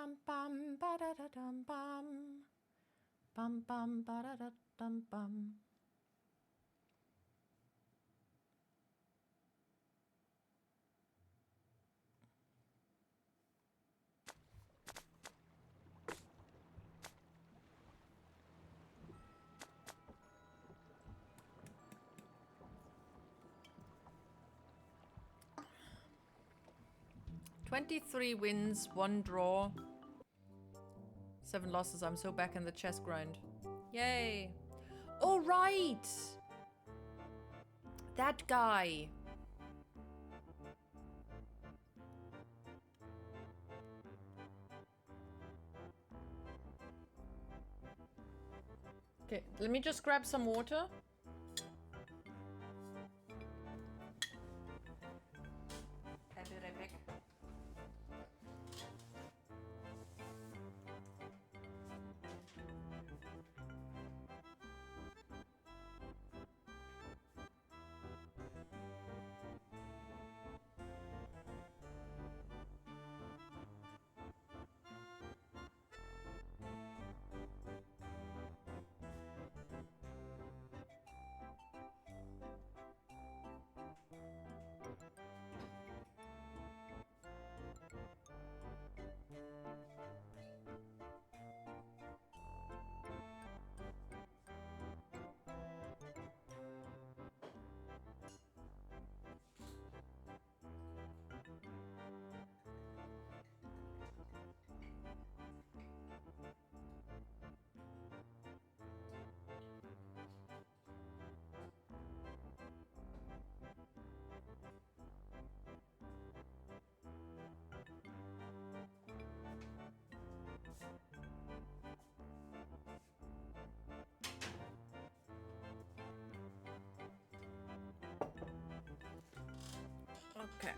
bum bum ba da da dum bum. Bum bum ba da da dum bum. "23 wins, 1 draw, 7 losses. I'm so back in the chess grind. Yay. Oh, right. That guy. Okay, let me just grab some water. I'll be right back. Okay.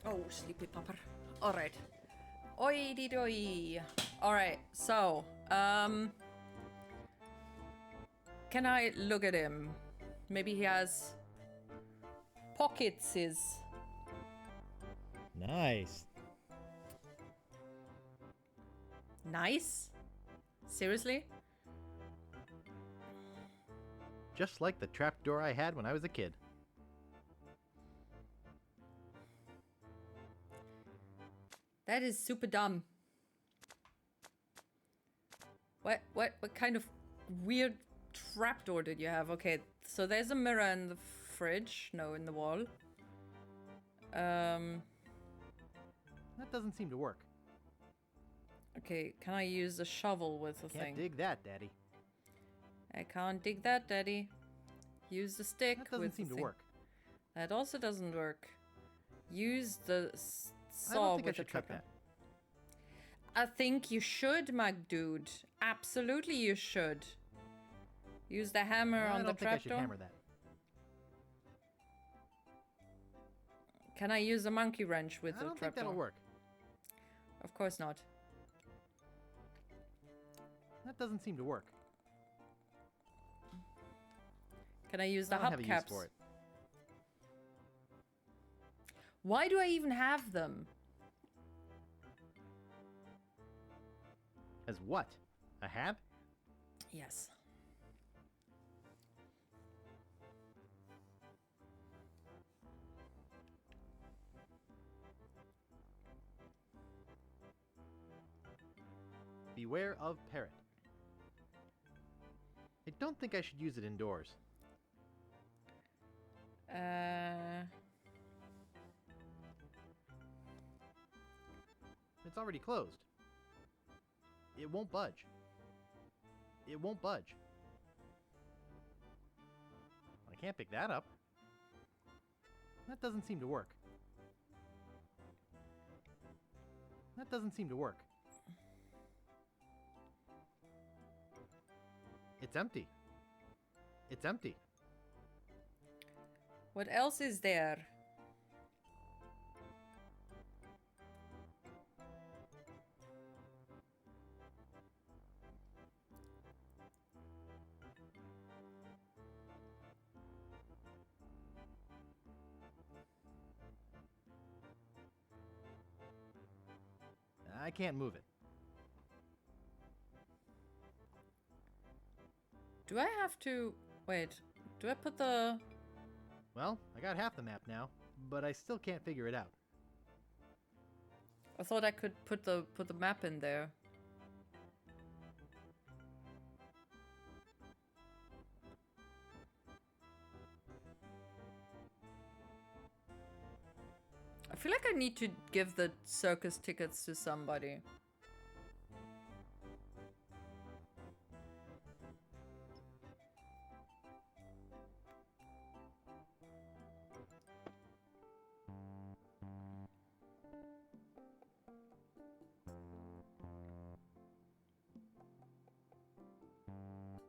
Oh, sleepy pupper. All right. Oi dee doy. All right. So, can I look at him? Maybe he has pockets. Nice. Nice? Seriously? Just like the trapdoor I had when I was a kid. That is super dumb. What kind of weird trapdoor did you have? Okay, so there's a mirror in the fridge. No, in the wall. That doesn't seem to work. Okay, can I use a shovel with the Can't thing? dig that, Daddy. I can't dig that, Daddy. Use the stick That doesn't with seem the to thing. work. That also doesn't work. Use the I saw don't think I with the should try trapdoor. that. I think you should, my dude. Absolutely, you should. Use the hammer I on the don't think I should trapdoor. hammer that. Can I use a monkey wrench with I the don't trapdoor? think that'll work. Of course not. That doesn't seem to work. Can I use I the don't have a use hubcaps? for it. Why do I even have them? As what? A hat? Yes. Beware of parrot. I don't think I should use it indoors. It's already closed. It won't budge. It won't budge. I can't pick that up. That doesn't seem to work. That doesn't seem to work. It's empty. It's empty. What else is there? I can't move it. Do I have to... Wait. Do I put the... Well, I got half the map now, but I still can't figure it out. I thought I could put the map in there. I feel like I need to give the circus tickets to somebody.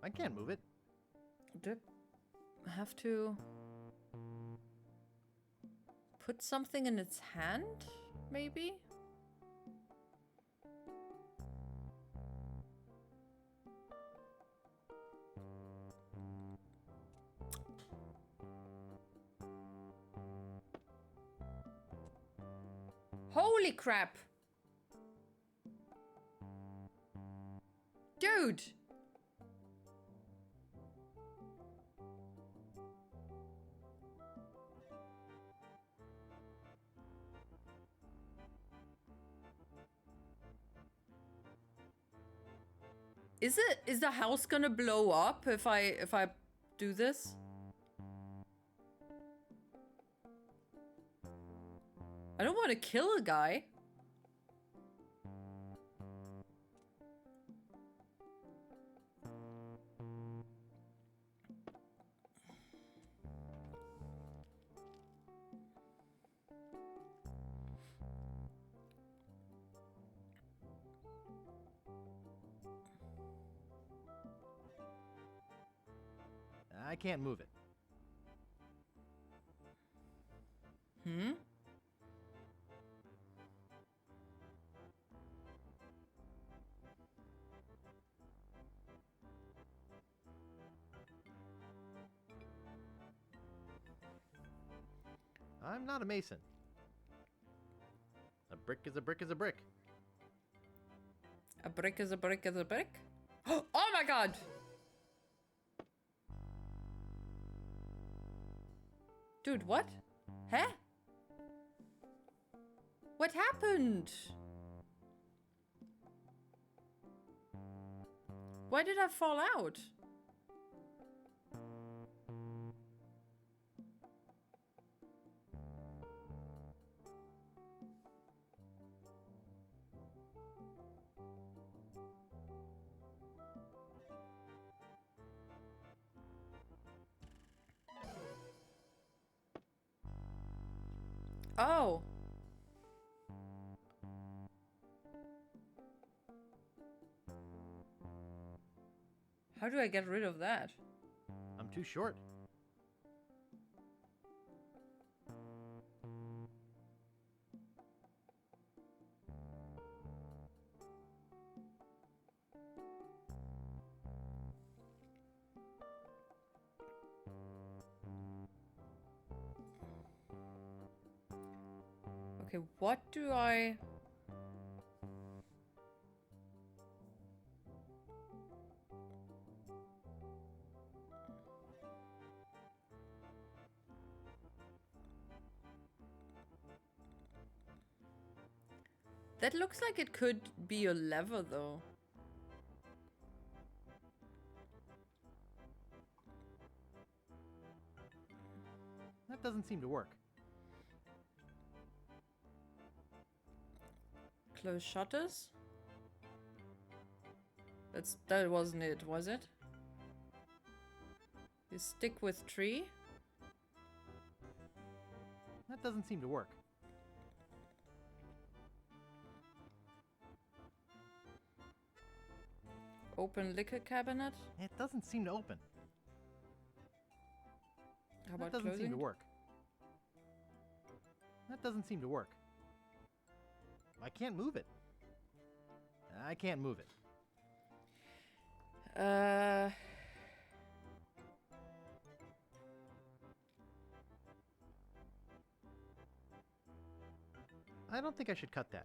I can't move it. Do I have to put something in its hand, maybe? Holy crap! Dude! Is the house gonna blow up if I do this? I don't want to kill a guy. I can't move it. Hmm? I'm not a mason. A brick is a brick is a brick. A brick is a brick is a brick? Oh my god! Dude, what? Huh? What happened? Why did I fall out? Oh. How do I get rid of that? I'm too short. Okay, what do I... That looks like it could be a lever, though. That doesn't seem to work. Close shutters? That wasn't it, was it? You stick with tree? That doesn't seem to work. Open liquor cabinet? It doesn't seem to open. How That about doesn't closing? seem to work. That doesn't seem to work. I can't move it. I can't move it. I don't think I should cut that.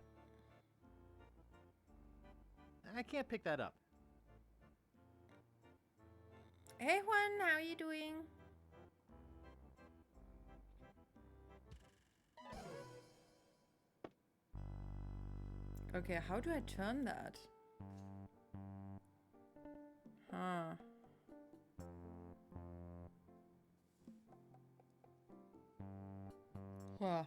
I can't pick that up. Hey Juan, how you doing? Okay, how do I turn that? Huh. Huh.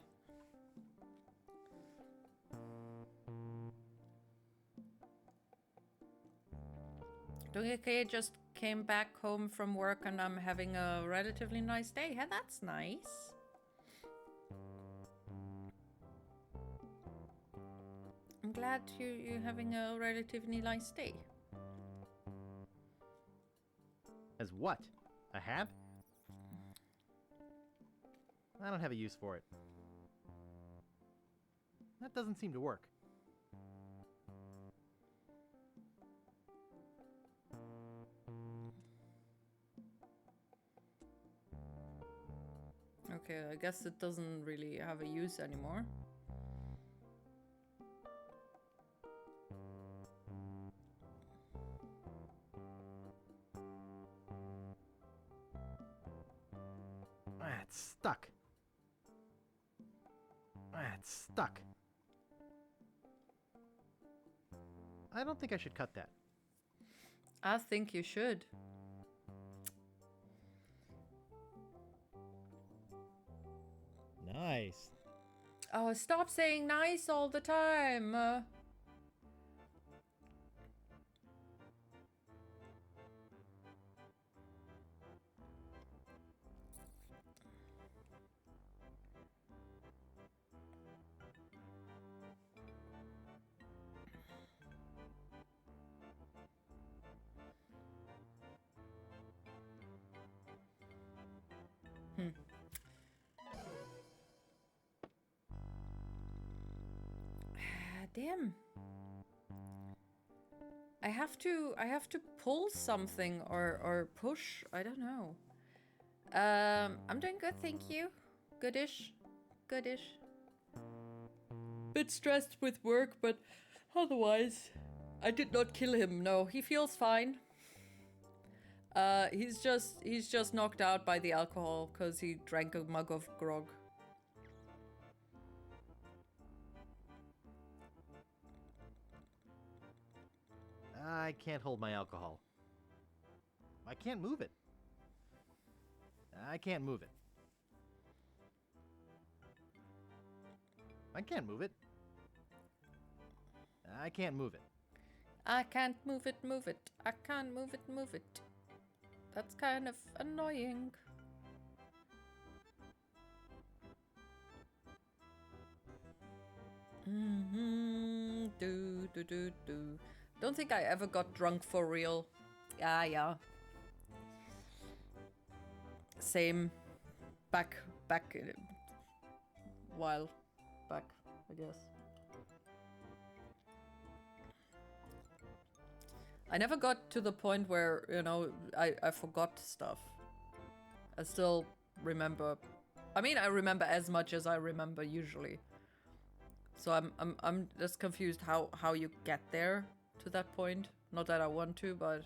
Dongeke just came back home from work and I'm having a relatively nice day. Yeah, that's nice. I'm glad you're having a relatively nice day. As what? A hat? I don't have a use for it. That doesn't seem to work. Okay, I guess it doesn't really have a use anymore. Ah, it's stuck. Ah, it's stuck. I don't think I should cut that. I think you should. Nice. Oh, stop saying nice all the time. Damn. I have to pull something or push. I don't know. I'm doing good, thank you. Goodish. Goodish. Bit stressed with work, but otherwise I did not kill him. No, he feels fine. He's just knocked out by the alcohol because he drank a mug of grog. I can't hold my alcohol. I can't move it. I can't move it. I can't move it. I can't move it. I can't move it, move it. I can't move it, move it. That's kind of annoying. Do. Don't think I ever got drunk for real. Yeah. Same. Back in a while back, I guess. I never got to the point where, you know, I forgot stuff. I still remember. I mean, I remember as much as I remember usually. So I'm just confused how you get there to that point. Not that I want to, but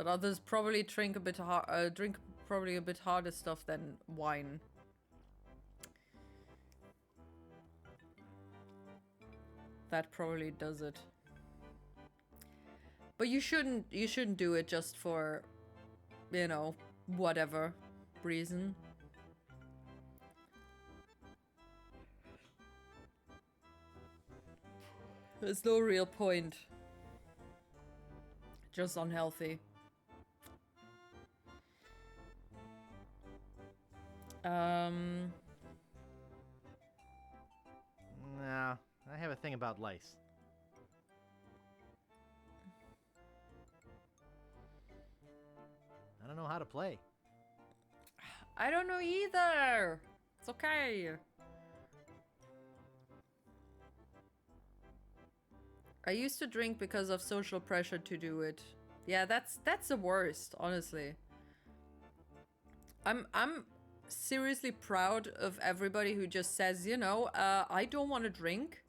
others probably drink a bit probably a bit harder stuff than wine. That probably does it. But you shouldn't do it just for, you know, whatever reason. There's no real point. Just unhealthy. Nah, I have a thing about lice. I don't know how to play. I don't know either. It's okay. I used to drink because of social pressure to do it. Yeah, that's the worst, honestly. seriously proud of everybody who just says, you know, I don't want to drink.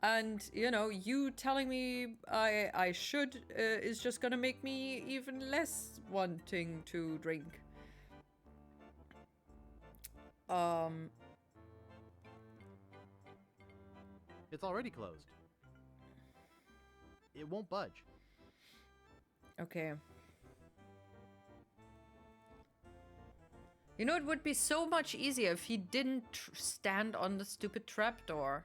And, you know, you telling me I should is just gonna make me even less wanting to drink. It's already closed. It won't budge. Okay. You know, it would be so much easier if he didn't stand on the stupid trapdoor.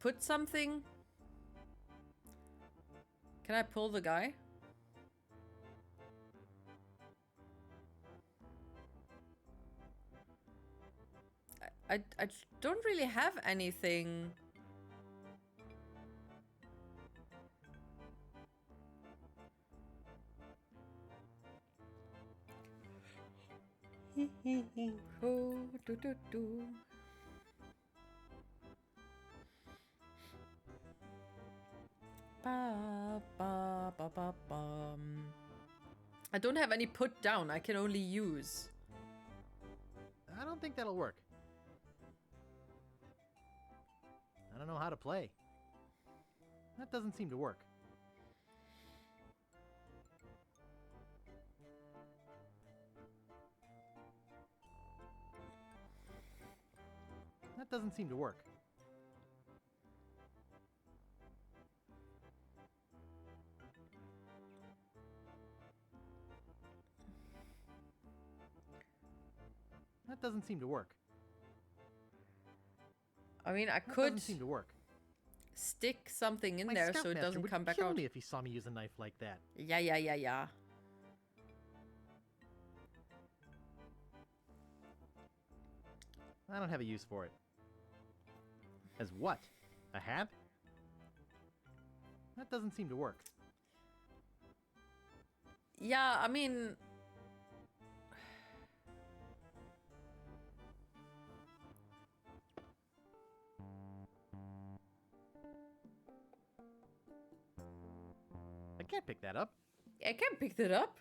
Put something. Can I pull the guy? I don't really have anything. Oh, do, do, do. Ba, ba, ba, ba, bum. I don't have any put down. I can only use. I don't think that'll work. I don't know how to play. That doesn't seem to work. That doesn't seem to work. That doesn't seem to work. I mean, I That could doesn't seem to work. stick something in My there so it scoutmaster doesn't would come back kill out. me if he saw me use a knife like that. Yeah, yeah, yeah, yeah. I don't have a use for it. As what? A hat? That doesn't seem to work. Yeah, I mean... I can't pick that up. I can't pick that up.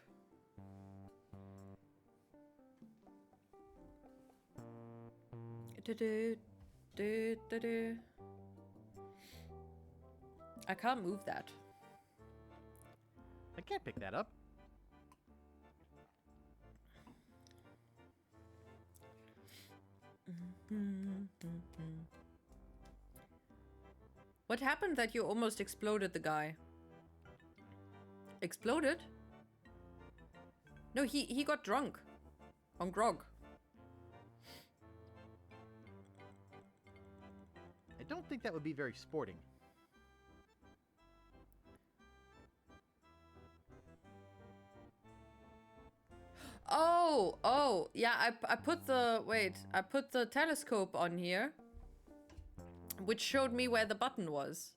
I can't move that. I can't pick that up. What happened that you almost exploded the guy? Exploded? No, he got drunk. On grog. I don't think that would be very sporting. Oh, yeah, I put the, wait, I put the telescope on here, which showed me where the button was.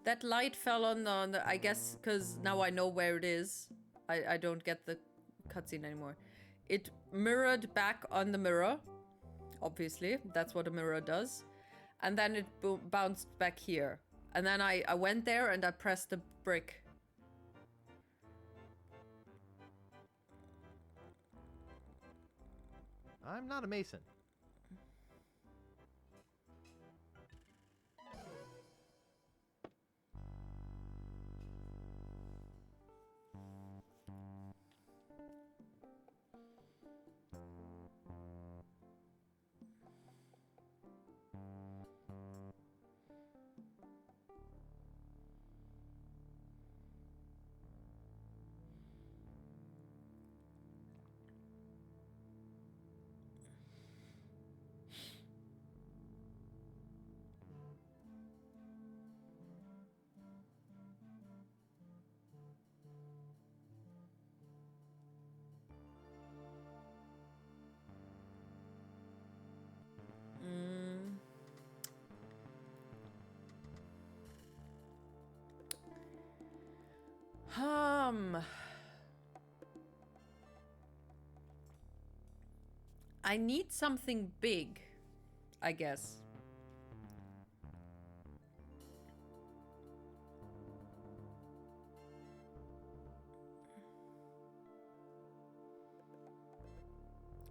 That light fell on the I guess, because now I know where it is. I don't get the cutscene anymore. It mirrored back on the mirror, obviously, that's what a mirror does. And then it bounced back here. And then I went there and I pressed the brick. I'm not a mason. I need something big, I guess.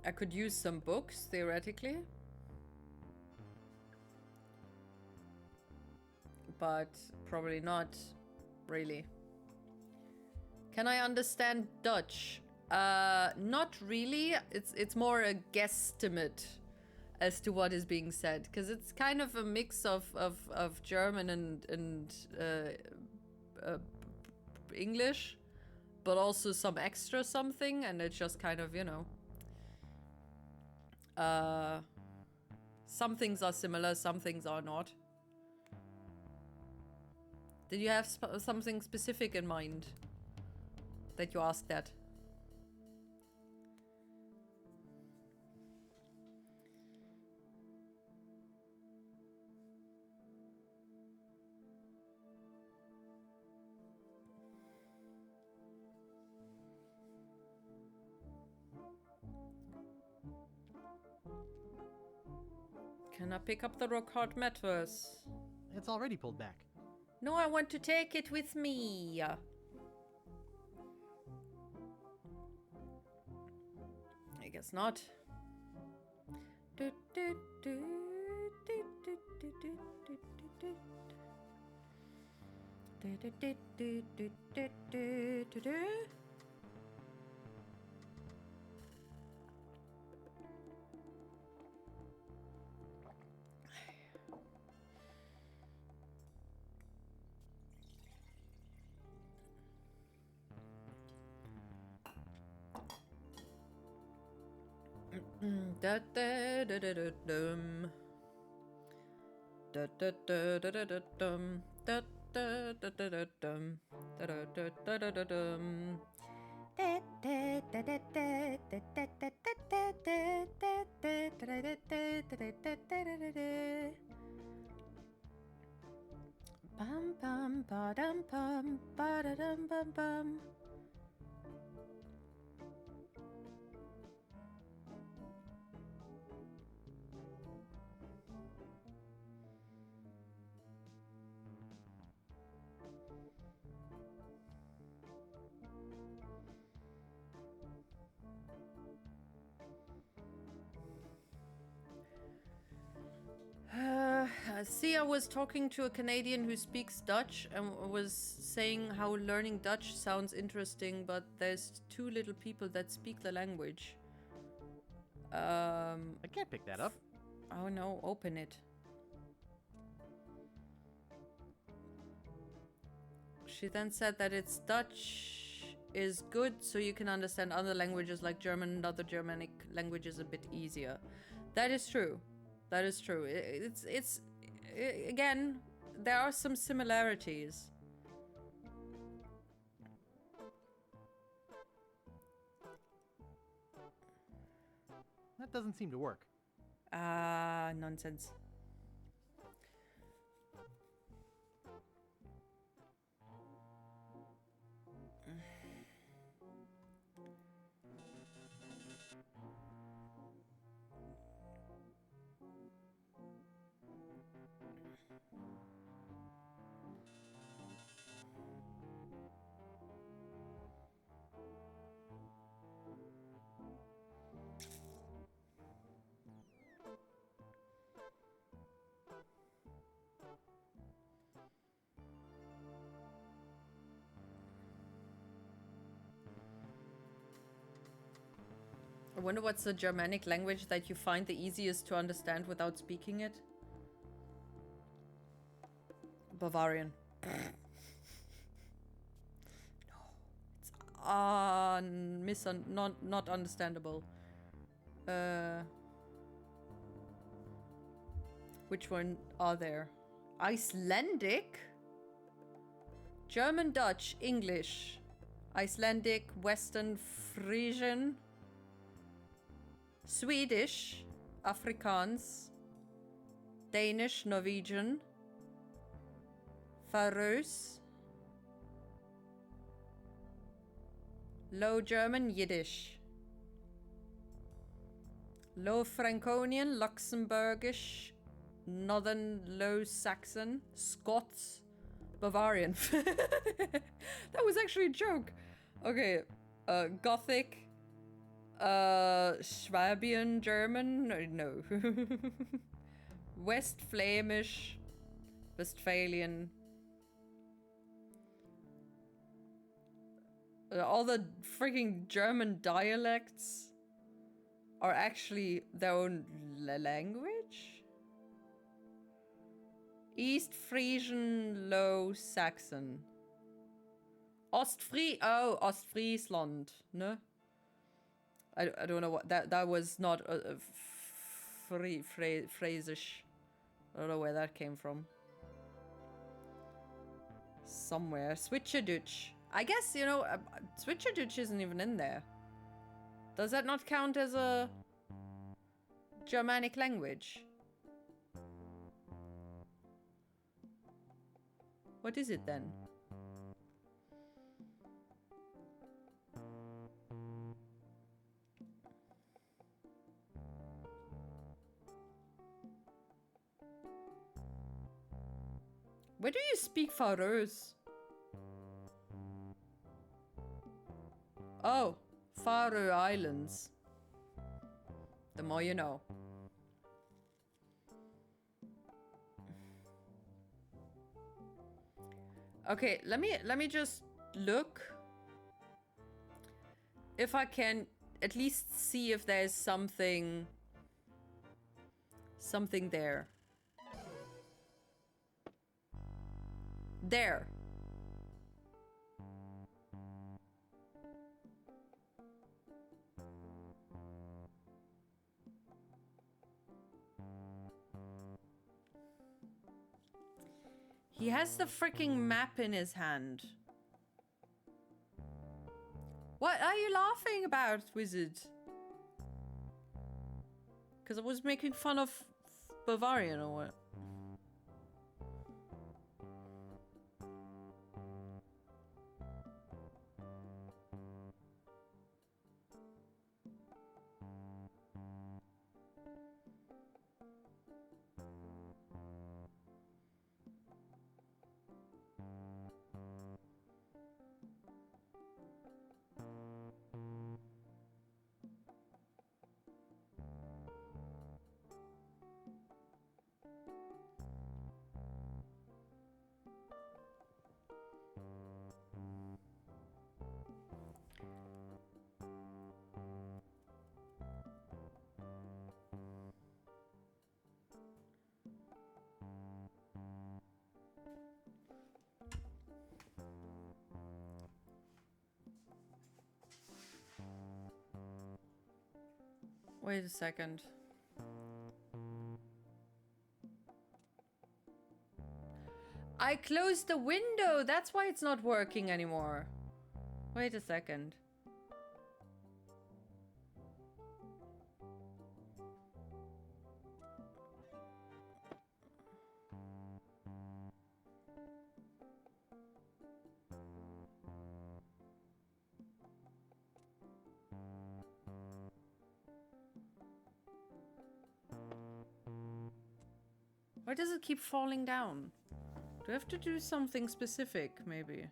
I could use some books, theoretically. But probably not, really. Can I understand Dutch? Not really. It's more a guesstimate as to what is being said, because it's kind of a mix of German and English, but also some extra something, and it's just kind of, you know, some things are similar, some things are not. Did you have something specific in mind that you asked that? Can I pick up the rock hard mattress? It's already pulled back. No, I want to take it with me. I guess not. Da da da da da dum. Da da da da da da dum. Da da da da da dum. Da da da da da da dum. Bum bum ba dum bum ba da dum bum bum. Sia was talking to a Canadian who speaks Dutch and was saying how learning Dutch sounds interesting, but there's too little people that speak the language. I can't pick that up. Oh no, open it. She then said that it's Dutch is good so you can understand other languages like German and other Germanic languages a bit easier. That is true. That is true. It's again, there are some similarities. That doesn't seem to work. Nonsense. I wonder what's the Germanic language that you find the easiest to understand without speaking it? Bavarian. No, it's not understandable. Which one are there? Icelandic? German, Dutch, English, Icelandic, Western Frisian, Swedish, Afrikaans, Danish, Norwegian, Faroese, Low German, Yiddish, Low Franconian, Luxembourgish, Northern Low Saxon, Scots, Bavarian. That was actually a joke. Okay, Gothic, Swabian German, no. West Flemish, Westphalian. All the freaking German dialects are actually their own language? East Frisian Low Saxon. Ostfriesland, no? I don't know what that was not Frisisch. I don't know where that came from. Somewhere. Switcherdutch. I guess, you know, Switcherdutch isn't even in there. Does that not count as a Germanic language? What is it then? Where do you speak Faroese? Oh, Faroe Islands. The more you know. Okay, let me just look if I can at least see if there's something there. There. He has the freaking map in his hand. What are you laughing about, wizard? Because I was making fun of Bavarian or what? Wait a second. I closed the window. That's why it's not working anymore. Wait a second. Why does it keep falling down? Do I have to do something specific, maybe?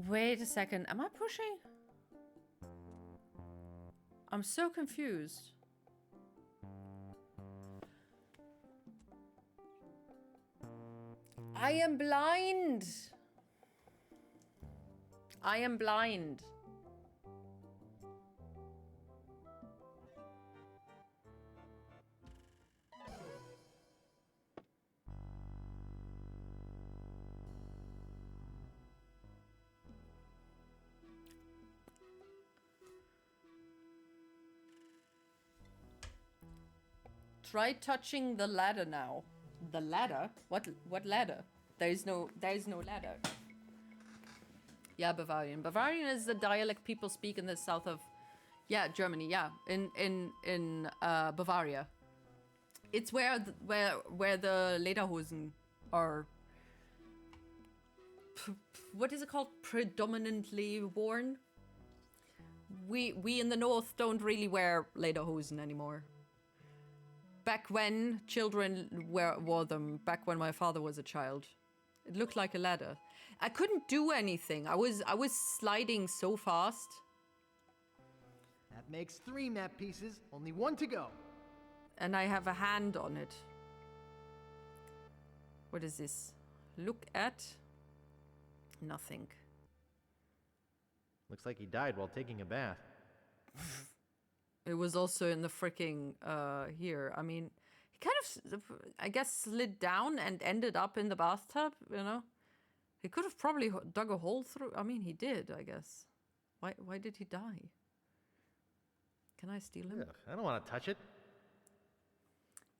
Wait a second. Am I pushing? I'm so confused. I am blind. I am blind. Try touching the ladder now. The ladder? What ladder? There is no ladder. Yeah, Bavarian. Bavarian is the dialect people speak in the south of Germany, in Bavaria. It's where the lederhosen are what is it called? Predominantly worn. We in the north don't really wear lederhosen anymore. Back when children wore them, back when my father was a child. It looked like a ladder. I couldn't do anything. I was sliding so fast. That makes 3 map pieces, only 1 to go. And I have a hand on it. What is this? Look at nothing. Looks like he died while taking a bath. It was also in the freaking here. I mean, he kind of, I guess, slid down and ended up in the bathtub, you know? He could have probably dug a hole through. I mean, he did, I guess. Why did he die? Can I steal him? Ugh, I don't want to touch it.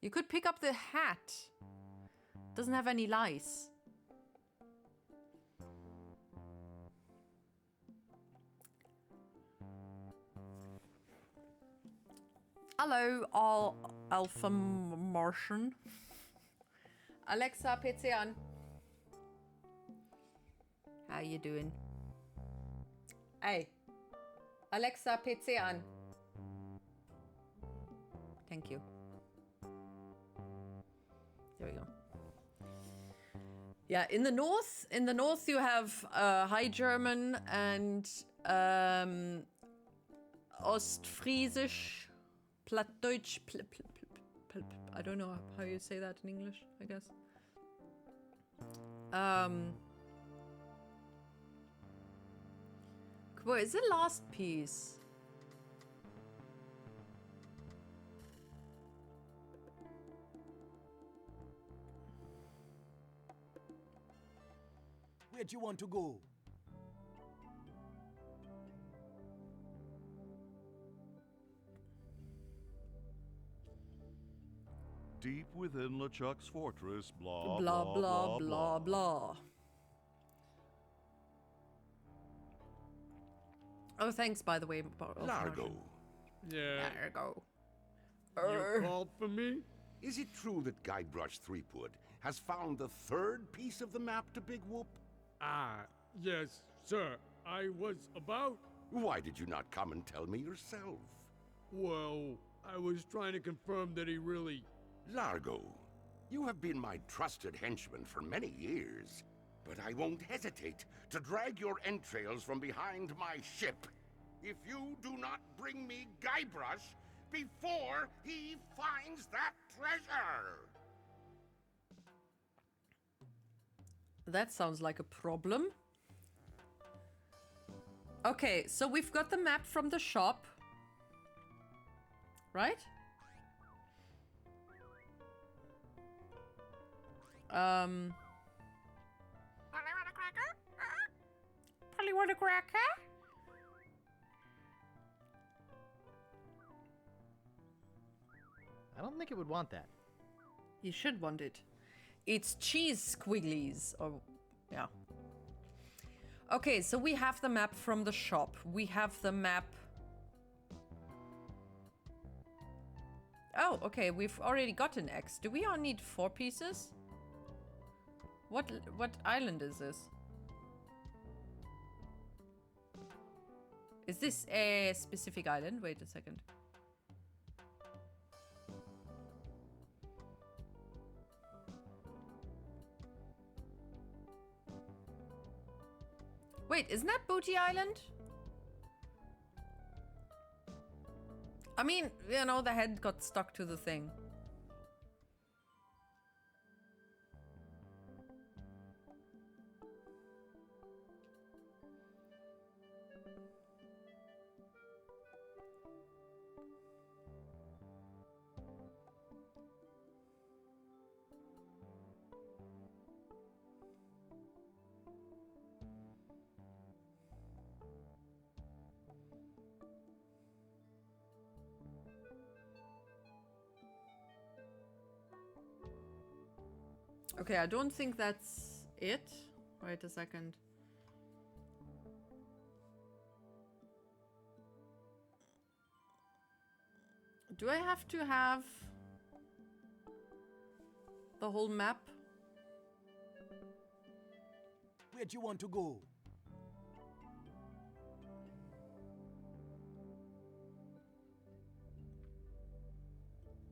You could pick up the hat. Doesn't have any lice. Hello, all Alpha Martian. Alexa, PC on. How you doing? Hey. Alexa, PC on. Thank you. There we go. Yeah, in the north you have High German and Ostfriesisch, Plattdeutsch, I don't know how you say that in English, I guess. Where is the last piece? Where do you want to go? Deep within LeChuck's fortress, blah, Blah, blah, blah, blah. Oh, thanks, by the way. Largo, Yeah, Largo. you called for me? is it true that Guybrush Threepwood has found the 3rd piece of the map to Big Whoop? Ah, yes, sir. I was about... Why did you not come and tell me yourself? Well, I was trying to confirm that he really... Largo, you have been my trusted henchman for many years, but I won't hesitate to drag your entrails from behind my ship if you do not bring me Guybrush before he finds that treasure! That sounds like a problem. Okay, so we've got the map from the shop. Right? Probably want a cracker? Probably want a cracker? I don't think it would want that. You should want it. It's cheese squigglies. Or, yeah. Okay, so we have the map from the shop. We have the map... Oh, okay, we've already got an X. Do we all need 4 pieces? What island is this? Is this a specific island? Wait a second. Wait, isn't that Booty Island? I mean, you know, the head got stuck to the thing. Okay, I don't think that's it. Wait a second. Do I have to have the whole map? Where do you want to go?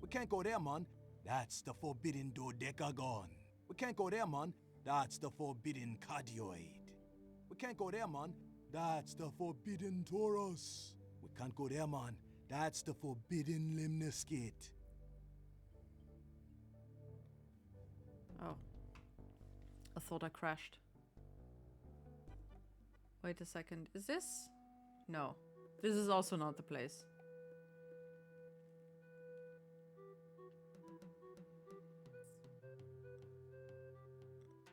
We can't go there, man. That's the forbidden Dodecagon. We can't go there, man. That's the forbidden Cardioid. We can't go there, man. That's the forbidden Taurus. We can't go there, man. That's the forbidden Limniscate. Oh. I thought I crashed. Wait a second. Is this? No. This is also not the place.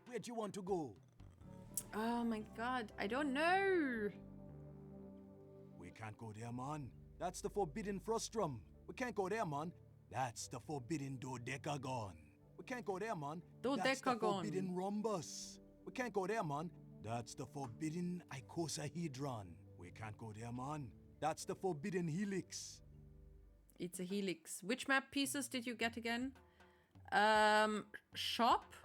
Where do you want to go? Oh my god. I don't know. We can't go there, man. That's the forbidden Frustrum. We can't go there, man. That's the forbidden Dodecagon. We can't go there, man. That's the Dodecagon. forbidden Rhombus. We can't go there, man. That's the forbidden Icosahedron. We can't go there, man. That's the forbidden Helix. It's a helix. Which map pieces did you get again? Shop.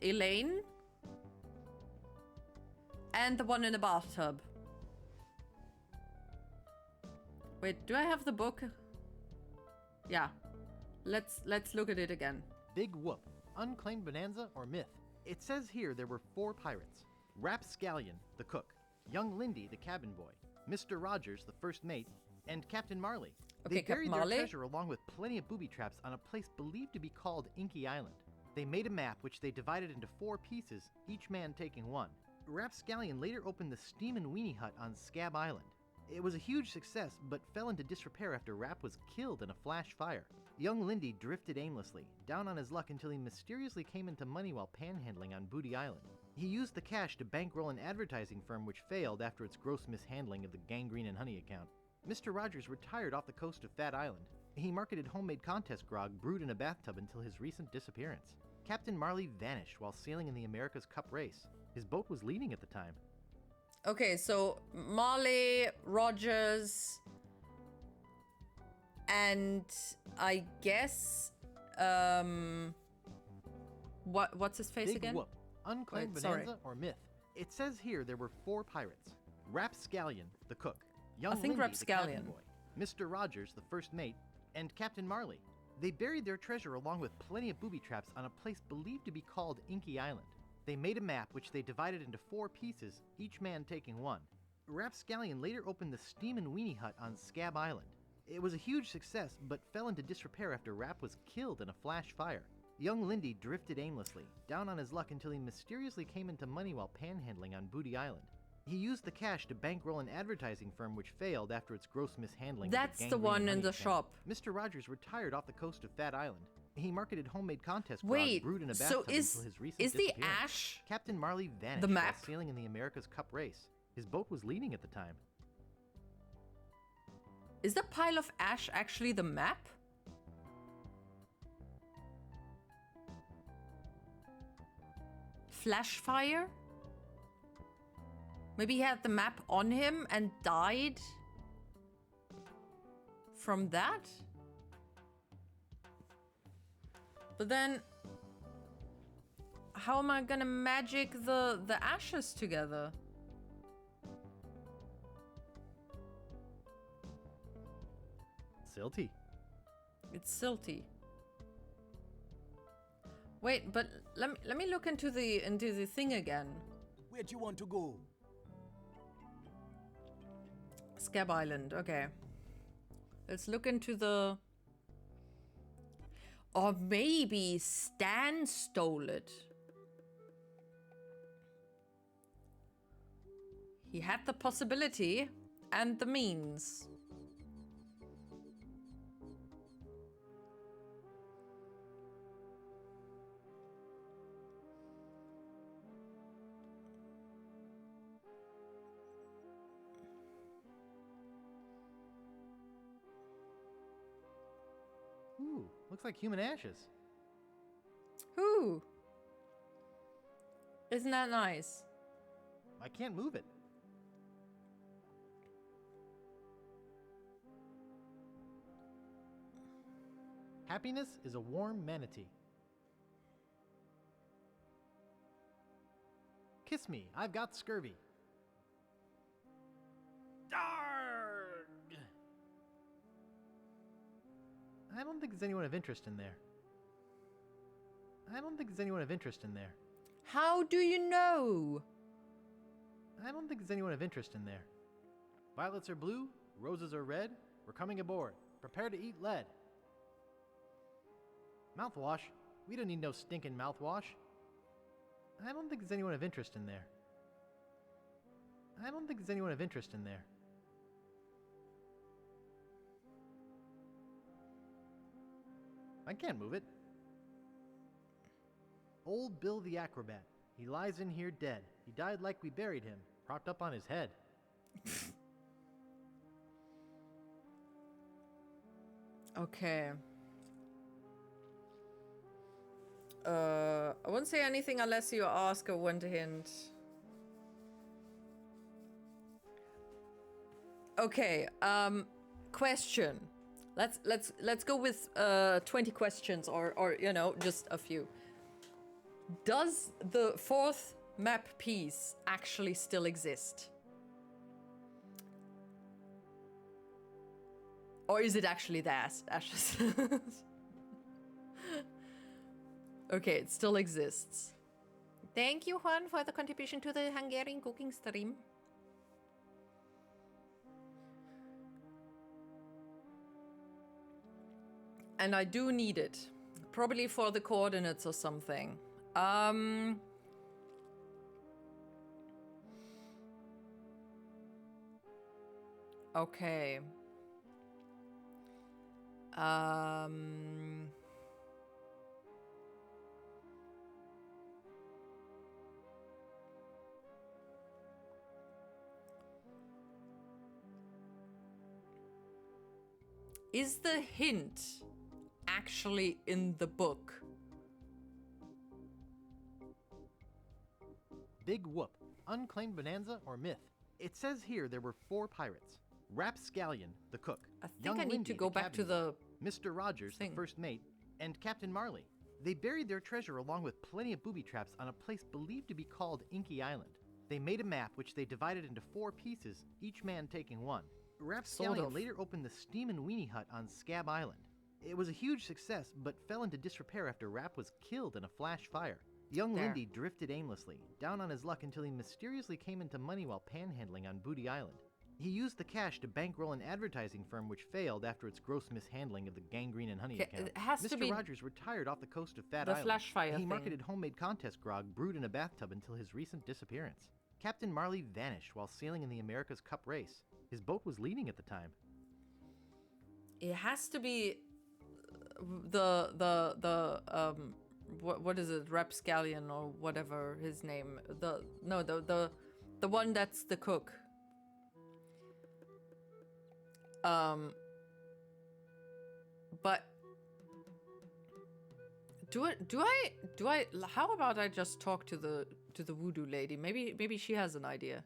Elaine. And the one in the bathtub. Wait, do I have the book? Yeah. Let's look at it again. Big Whoop. Unclaimed bonanza or myth? It says here there were 4 pirates. Rapscallion, the cook. Young Lindy, the cabin boy. Mr. Rogers, the first mate. And Captain Marley. Okay, They Captain buried Marley. their treasure along with plenty of booby traps on a place believed to be called Inky Island. They made a map which they divided into 4 pieces, each man taking one. Rapscallion later opened the Steam and Weenie Hut on Scab Island. It was a huge success, but fell into disrepair after Rap was killed in a flash fire. Young Lindy drifted aimlessly, down on his luck until he mysteriously came into money while panhandling on Booty Island. He used the cash to bankroll an advertising firm which failed after its gross mishandling of the Gangrene and Honey account. Mr. Rogers retired off the coast of Fat Island. He marketed homemade contest grog brewed in a bathtub until his recent disappearance. Captain Marley vanished while sailing in the America's Cup race. His boat was leading at the time. Okay, so Marley, Rogers, and I guess what's his face Big again? Whoop. Unclaimed Wait, sorry. bonanza or myth? It says here there were 4 pirates. Rapscallion, the cook. Young think Lindy, the cabin Rapscallion. boy. Mr. Rogers, the first mate. And Captain Marley. They buried their treasure along with plenty of booby traps on a place believed to be called Inky Island. They made a map which they divided into 4 pieces, each man taking one. Rapscallion later opened the Steam and Weenie Hut on Scab Island. It was a huge success, but fell into disrepair after Rap was killed in a flash fire. Young Lindy drifted aimlessly, down on his luck until he mysteriously came into money while panhandling on Booty Island. He used the cash to bankroll an advertising firm which failed after its gross mishandling. That's of the Gangrene one and in Honey the account. shop. Mr. Rogers retired off the coast of Fat Island. He marketed homemade contest grog Wait, brewed in a so bathtub is until his recent the disappearance. ash Captain Marley vanished the while map? sailing in the America's Cup race. His boat was leading at the time. Is the pile of ash actually the map? Flash fire? Maybe he had the map on him and died from that? But then how am I gonna magic the ashes together? Silty. It's silty. Wait, but let me look into the thing again. Where do you want to go? Scab Island, okay. Let's look into the... Or maybe Stan stole it. He had the possibility and the means. Looks like human ashes. Ooh. Isn't that nice? I can't move it. Happiness is a warm manatee. Kiss me, I've got scurvy. Darg! I don't think there's anyone of interest in there. I don't think there's anyone of interest in there. How do you know? I don't think there's anyone of interest in there. Violets are blue, roses are red. We're coming aboard. Prepare to eat lead. Mouthwash? We don't need no stinking mouthwash. I don't think there's anyone of interest in there. I don't think there's anyone of interest in there. I can't move it. Old Bill the Acrobat. He lies in here dead. He died like we buried him, propped up on his head. Okay. I won't say anything unless you ask or want a hint. Okay, question. Let's go with 20 questions or you know, just a few. Does the fourth map piece actually still exist? Or is it actually there, Ashes? Okay, it still exists. Thank you, Juan, for the contribution to the Hungarian cooking stream. And I do need it. Probably for the coordinates or something. Okay. Is the hint actually in the book? Big whoop. Unclaimed bonanza or myth? It says here there were 4 pirates. Rapscallion, the cook. I think Young I need Lindy, to go the back to cabin the... Mr. Rogers, thing. the first mate, and Captain Marley. They buried their treasure along with plenty of booby traps on a place believed to be called Inky Island. They made a map which they divided into 4 pieces, each man taking one. Rapscallion Sort of. later opened the Steam and Weenie Hut on Scab Island. It was a huge success, but fell into disrepair after Rap was killed in a flash fire. Young There. Lindy drifted aimlessly, down on his luck until he mysteriously came into money while panhandling on Booty Island. He used the cash to bankroll an advertising firm which failed after its gross mishandling of the gangrene and honey Okay, account. it has to Mr. be Rogers retired off the coast of Fat the Island. flash fire He thing. marketed homemade contest grog brewed in a bathtub until his recent disappearance. Captain Marley vanished while sailing in the America's Cup race. His boat was leading at the time. It has to be what is it, Rapscallion or whatever his name. The one that's the cook. But do I how about I just talk to the voodoo lady? Maybe she has an idea.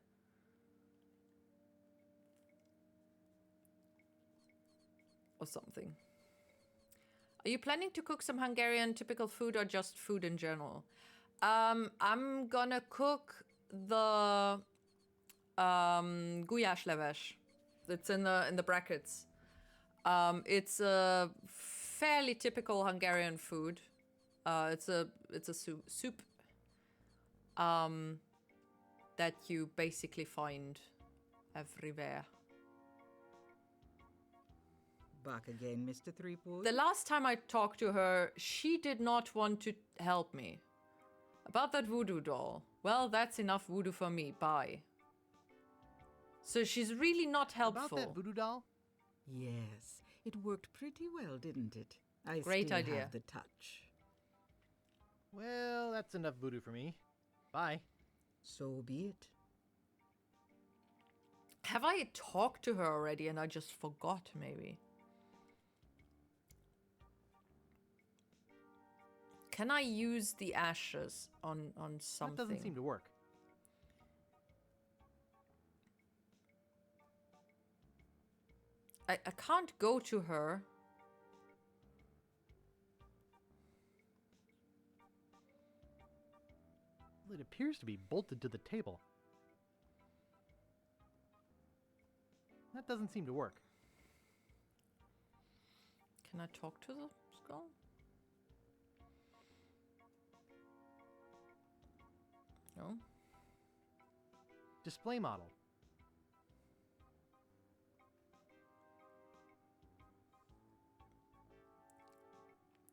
Or something. Are you planning to cook some Hungarian typical food or just food in general? I'm gonna cook the gulyás leves. It's in the brackets. It's a fairly typical Hungarian food. It's a soup that you basically find everywhere. Back again, Mr. Threepwood. The last time I talked to her, she did not want to help me. About that voodoo doll. Well, that's enough voodoo for me. Bye. So she's really not helpful. About that voodoo doll? Yes, it worked pretty well, didn't it? I Great still idea. have the touch. Well, that's enough voodoo for me. Bye. So be it. Have I talked to her already and I just forgot, maybe? Can I use the ashes on something? That doesn't seem to work. I can't go to her. It appears to be bolted to the table. That doesn't seem to work. Can I talk to the skull? No. Display model.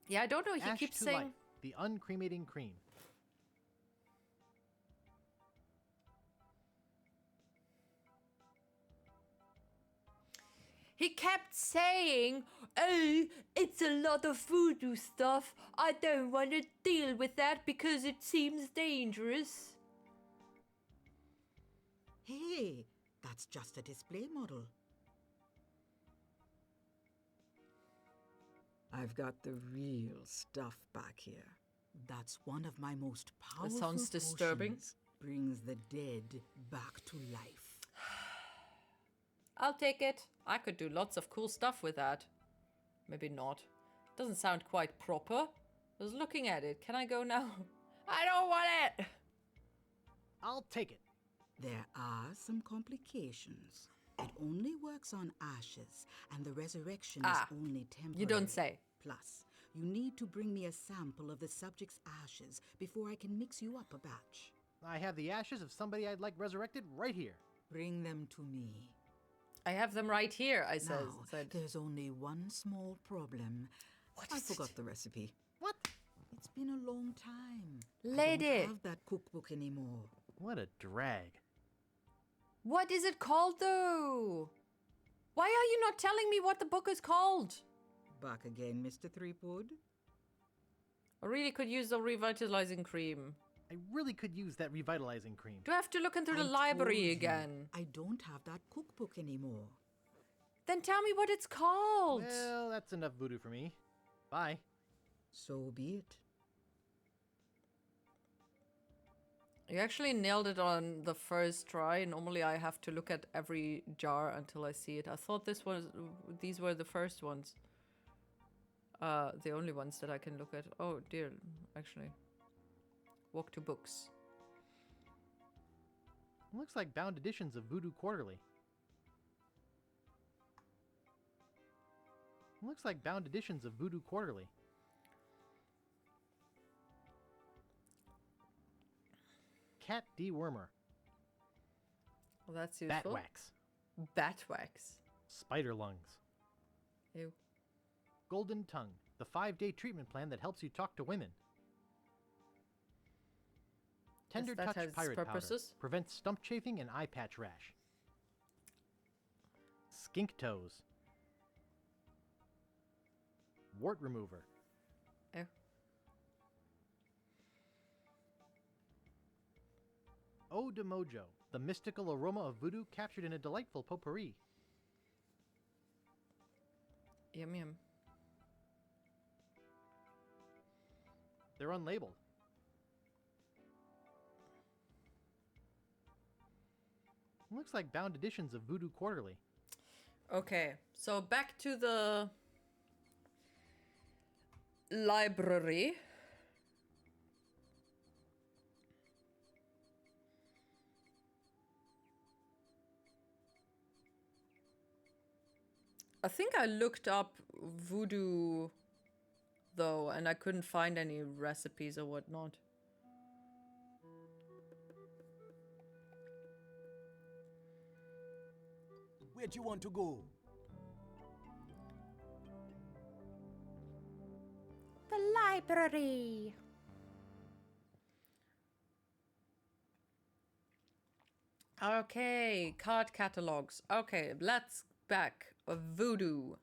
Yeah, I don't know. He Ash keeps to saying. life, the uncremating cream. He kept saying, "Oh, it's a lot of voodoo stuff. I don't want to deal with that because it seems dangerous." Hey, that's just a display model. I've got the real stuff back here. That's one of my most powerful sounds disturbing. potions. Brings the dead back to life. I'll take it. I could do lots of cool stuff with that. Maybe not. Doesn't sound quite proper. I was looking at it. Can I go now? I don't want it! I'll take it. There are some complications. It only works on ashes, and the resurrection Ah, is only temporary. you don't say. Plus, you need to bring me a sample of the subject's ashes before I can mix you up a batch. I have the ashes of somebody I'd like resurrected right here. Bring them to me. I have them right here, I said. Now, there's only one small problem. I is forgot it? the recipe. What? It's been a long time. Lady. I don't have that cookbook anymore. What a drag. What is it called, though? Why are you not telling me what the book is called? Back again, Mr. Threepwood. I really could use the revitalizing cream. I really could use that revitalizing cream. Do I have to look into the I told library you, again? I don't have that cookbook anymore. Then tell me what it's called. Well, that's enough voodoo for me. Bye. So be it. You actually nailed it on the first try. Normally I have to look at every jar until I see it. I thought these were the first ones. The only ones that I can look at. Oh dear, actually. Walk to books. Looks like bound editions of Voodoo Quarterly. Looks like bound editions of Voodoo Quarterly. Cat dewormer. Well, that's Bat useful. wax. Bat wax. Spider lungs. Ew. Golden tongue. The 5-day treatment plan that helps you talk to women. Tender that touch has pirate purposes? powder. Prevents stump chafing and eye patch rash. Skink toes. Wart remover. Ew. Eau de Mojo. The mystical aroma of voodoo captured in a delightful potpourri. Yum yum. They're unlabeled. Looks like bound editions of Voodoo Quarterly. Okay, so back to the library. I think I looked up voodoo though, and I couldn't find any recipes or whatnot. Where'd you want to go? The library. Okay, card catalogs. Okay, let's back. Voodoo.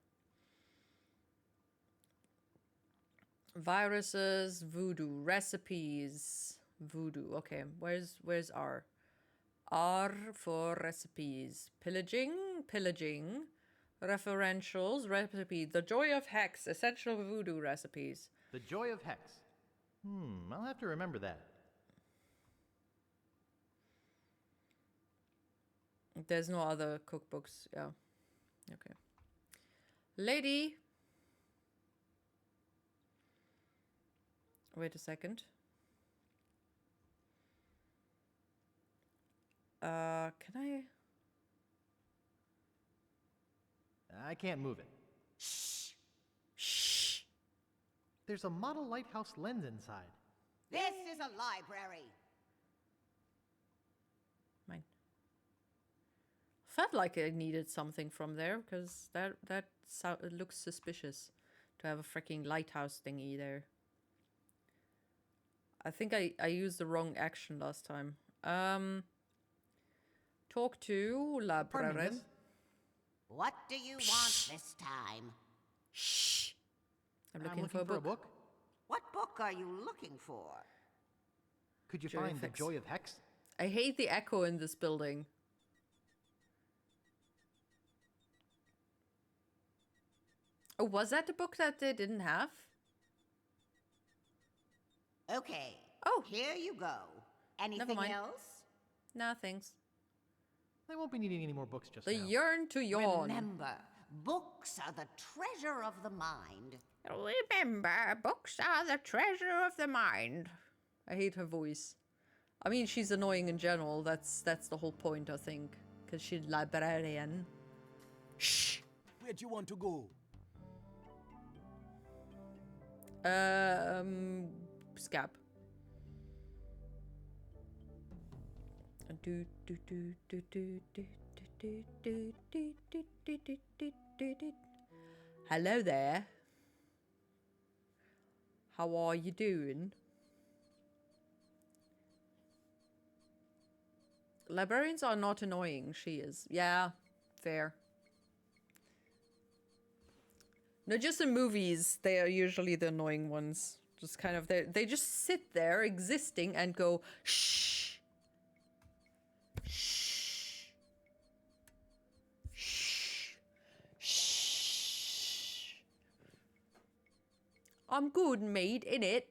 Viruses, voodoo, recipes, voodoo. Okay, where's R? R for recipes. Pillaging, referentials, recipe. The Joy of Hex, essential voodoo recipes. The Joy of Hex. I'll have to remember that. There's no other cookbooks. Yeah. Okay. Lady. Wait a second. Can I? I can't move it. Shh. There's a model lighthouse lens inside. This is a library. Mine. Felt like I needed something from there because that it looks suspicious to have a freaking lighthouse thingy there. I think I used the wrong action last time. Talk to Pardon me, librarian. miss. What do you want this time? Shh. I'm I'm looking for a book. What book are you looking for? Could you Joy of find The Hex. Joy of Hex? I hate the echo in this building. Oh, was that the book that they didn't have? Okay. Oh. Here you go. Anything mind. else? Nah, thanks. I won't be needing any more books just The now. yearn to yawn. Remember, books are the treasure of the mind. Remember, books are the treasure of the mind. I hate her voice. I mean, she's annoying in general. That's the whole point, I think. Because she's librarian. Shh. Where do you want to go? Scab. Do do do do do do do do do do do do do do do. Hello there. How are you doing? Librarians are not annoying. She is. Yeah, fair. No, just in movies, they are usually the annoying ones. Just kind of, they just sit there existing and go, shh. Shh. Shh. Shh. I'm good, mate, innit?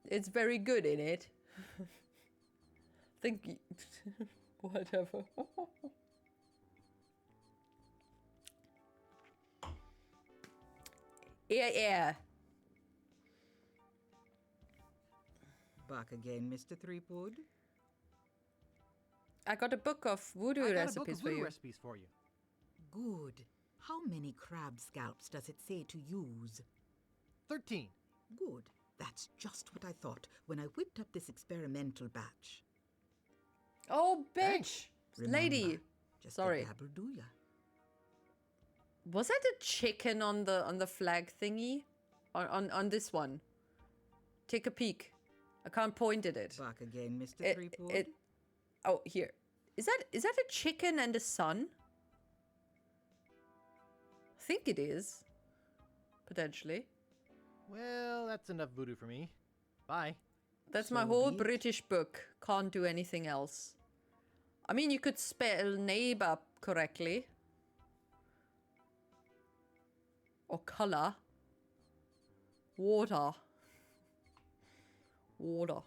It's very good, innit? Think whatever. Yeah. Back again, Mr. Threepwood. I got a book of voodoo I got a book recipes of for voodoo you. recipes for you. Good. How many crab scalps does it say to use? 13. Good. That's just what I thought when I whipped up this experimental batch. Oh, bitch! Thanks. Lady! Remember, just Sorry. a dabble, do ya? Was that a chicken on the flag thingy? On this one? Take a peek. I can't point at it. Back again, Mr. Threepwood. Oh, here. Is that a chicken and a sun? I think it is. Potentially. Well, that's enough voodoo for me. Bye. That's my So whole be it. British book. Can't do anything else. I mean, you could spell neighbor correctly. Or color. Water. Water.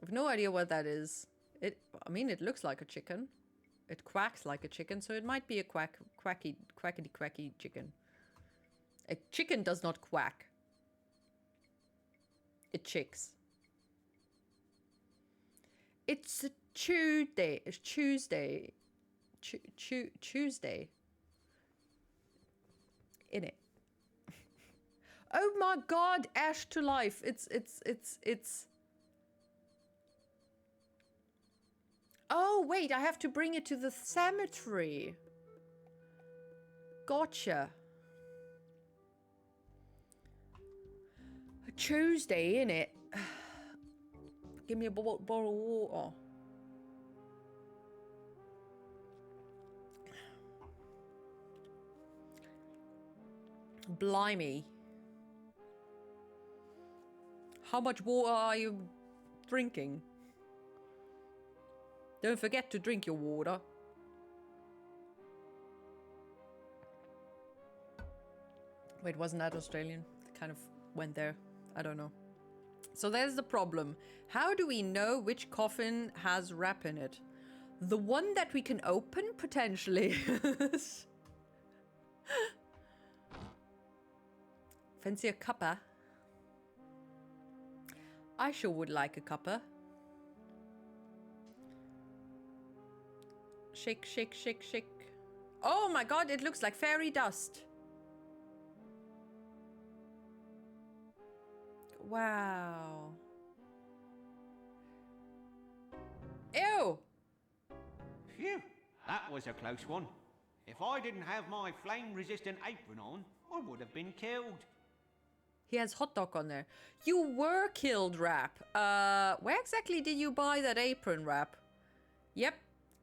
I have no idea what that is. I mean, it looks like a chicken. It quacks like a chicken, so it might be a quackity chicken. A chicken does not quack. It chicks. It's a Tuesday. It's Tuesday. Tuesday. In it. Oh my god, Ash to life. It's Oh, wait, I have to bring it to the cemetery. Gotcha. A Tuesday, innit? Give me a bottle of water. Blimey. How much water are you drinking? Don't forget to drink your water. Wait, wasn't that Australian? Kind of went there. I don't know. So there's the problem. How do we know which coffin has wrap in it? The one that we can open, potentially. Fancy a cuppa? I sure would like a cuppa. Shake, shake, shake, shake. Oh my god, it looks like fairy dust. Wow. Ew! Phew, that was a close one. If I didn't have my flame-resistant apron on, I would have been killed. He has hot dog on there. You were killed, Rap. Where exactly did you buy that apron, Rap? Yep,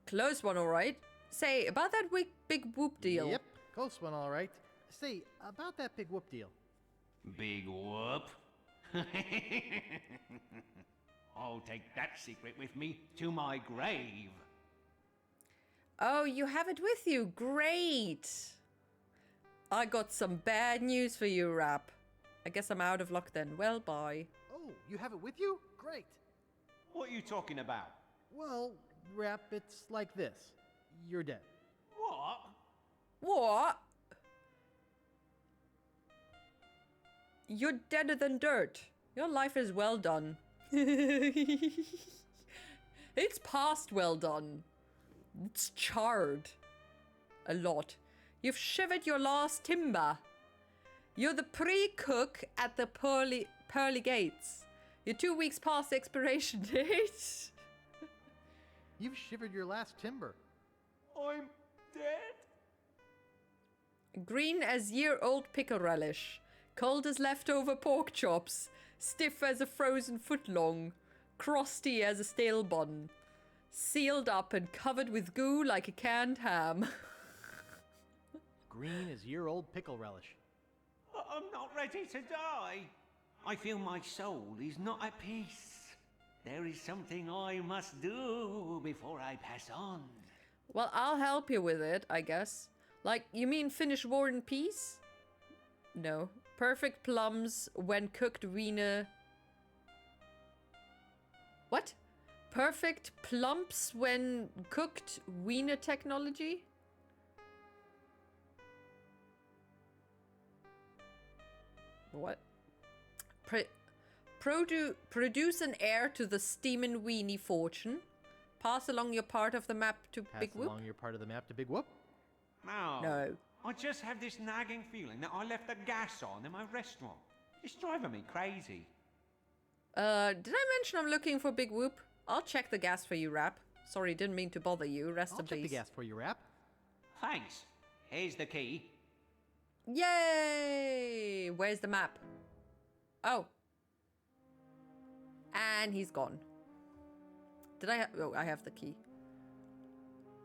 close one, all right. Say, about that big whoop deal. Yep, close one, all right. Say, about that big whoop deal. Big whoop. I'll take that secret with me to my grave. Oh, you have it with you. Great. I got some bad news for you, Rap. I guess I'm out of luck then. Well, bye. Oh, you have it with you? Great. What are you talking about? Well, Rap, it's like this. You're dead. What? What? You're deader than dirt. Your life is well done. It's past well done. It's charred. A lot. You've shivered your last timber. You're the pre-cook at the pearly gates. You're 2 weeks past the expiration date. You've shivered your last timber. I'm dead? Green as year-old pickle relish. Cold as leftover pork chops. Stiff as a frozen footlong. Crusty as a stale bun. Sealed up and covered with goo like a canned ham. Green as year-old pickle relish. I'm not ready to die. I feel my soul is not at peace. There is something I must do before I pass on. Well, I'll help you with it, I guess. Like, you mean finish War in Peace? No. Perfect plums when cooked wiener... What? Perfect plumps when cooked wiener technology? What? Produce an heir to the steamin' weenie fortune. Pass along your part of the map to Big Whoop. Pass along your part of the map to Big Whoop. No. No. I just have this nagging feeling that I left the gas on in my restaurant. It's driving me crazy. Did I mention I'm looking for Big Whoop? I'll check the gas for you, Rap. Sorry, didn't mean to bother you. Rest I'll in check peace. the gas for you, Rap. Thanks. Here's the key. Yay! Where's the map? Oh. And he's gone. Did I have... Oh, I have the key.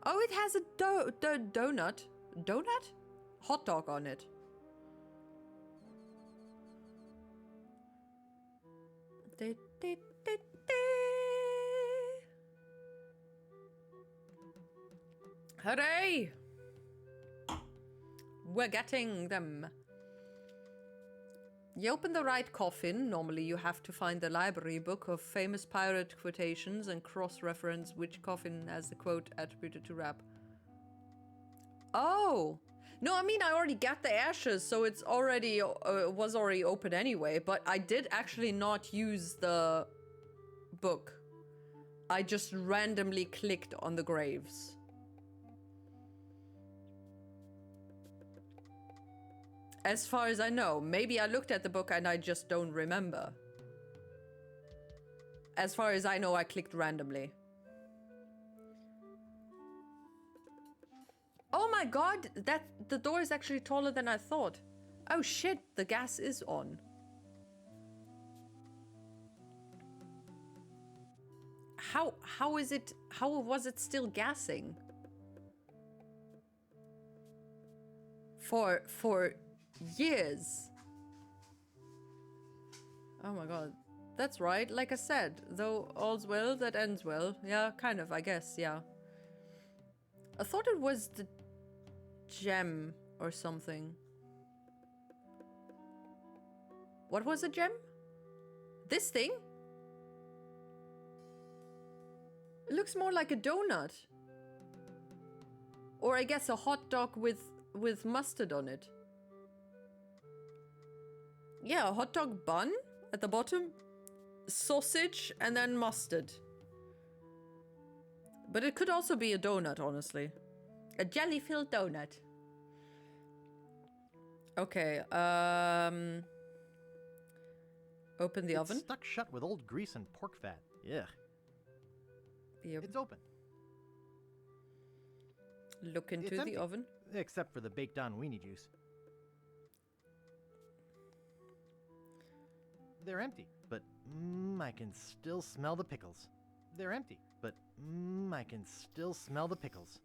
Oh, it has a donut. Donut? Hot dog on it. Hooray! We're getting them. You open the right coffin. Normally you have to find the library book of famous pirate quotations and cross-reference which coffin has the quote attributed to Rap. Oh! No, I mean, I already got the ashes, so it's already, was already open anyway, but I did actually not use the book. I just randomly clicked on the graves. As far as I know, maybe I looked at the book and I just don't remember. As far as I know, I clicked randomly. Oh my god, the door is actually taller than I thought. Oh shit, the gas is on. How was it still gassing? For years. Oh my god. That's right, like I said, though all's well that ends well. Yeah, kind of, I guess, yeah. I thought it was the gem or something. What was a gem? This thing? It looks more like a donut. Or I guess a hot dog with mustard on it. Yeah, a hot dog bun at the bottom, sausage, and then mustard. But it could also be a donut, honestly. A jelly-filled donut. Okay, open the oven. Stuck shut with old grease and pork fat. Yeah. Yep. It's open. Look into It's the empty. oven. Except for the baked on weenie juice. They're empty, but I can still smell the pickles. They're empty, but I can still smell the pickles.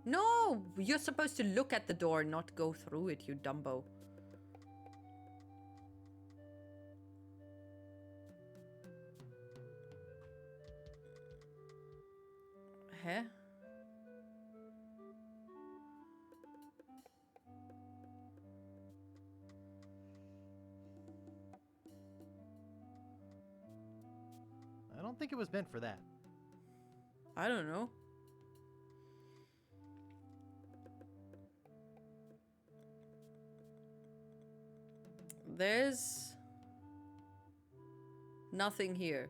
No! You're supposed to look at the door, not go through it, you dumbo. Huh? I don't think it was meant for that. I don't know. There's nothing here.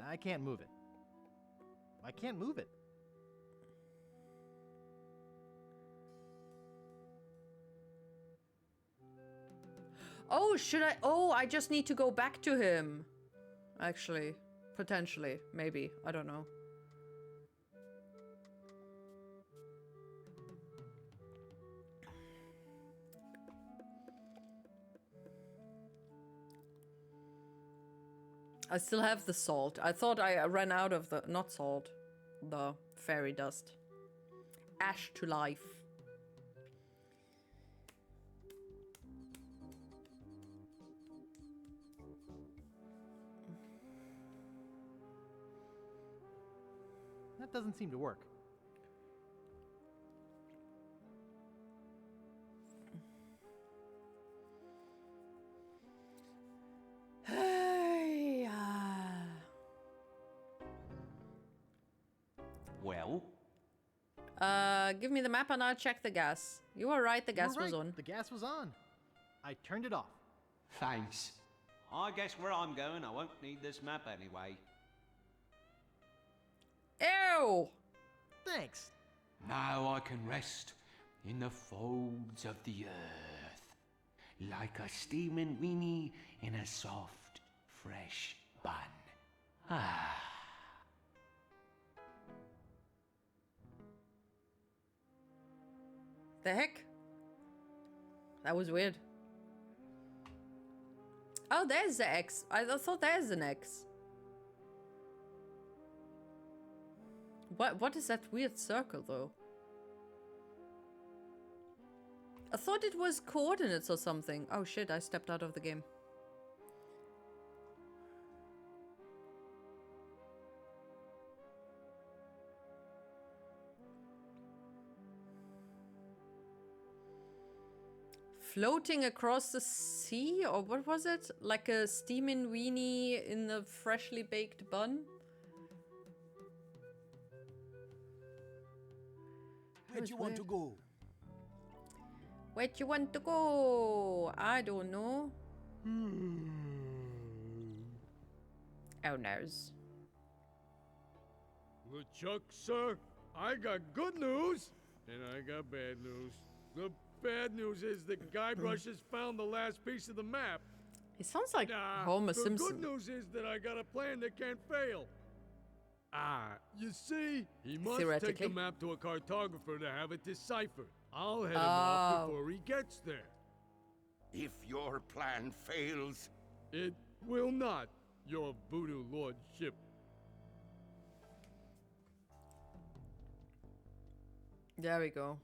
I can't move it. I can't move it. Oh, should I? Oh, I just need to go back to him. Actually, potentially, maybe. I don't know. I still have the salt. I thought I ran out of the, not salt, the fairy dust. Ash to life. That doesn't seem to work. Well, Give me the map and I'll check the gas. You were right, the gas You were was right, on. The gas was on. I turned it off. thanks. I guess where I'm going, I won't need this map anyway. Ew! Thanks. Now I can rest in the folds of the earth, like a steaming weenie in a soft, fresh bun. Ah. The heck? That was weird. Oh, there's the X. I thought there's an X. What is that weird circle, though? I thought it was coordinates or something. Oh shit, I stepped out of the game. Floating across the sea? Or what was it? Like a steaming weenie in the freshly baked bun? Where do you want to go? Where do you want to go? I don't know. Oh noes. LeChuck, sir, I got good news, and I got bad news. The bad news is that Guybrush has found the last piece of the map. He sounds like Nah, Homer the Simpson. good news is that I got a plan that can't fail. You see, he must take Theoretically. the map to a cartographer to have it deciphered. I'll head him off before he gets there. If your plan fails, It will not, your voodoo lordship. There we go.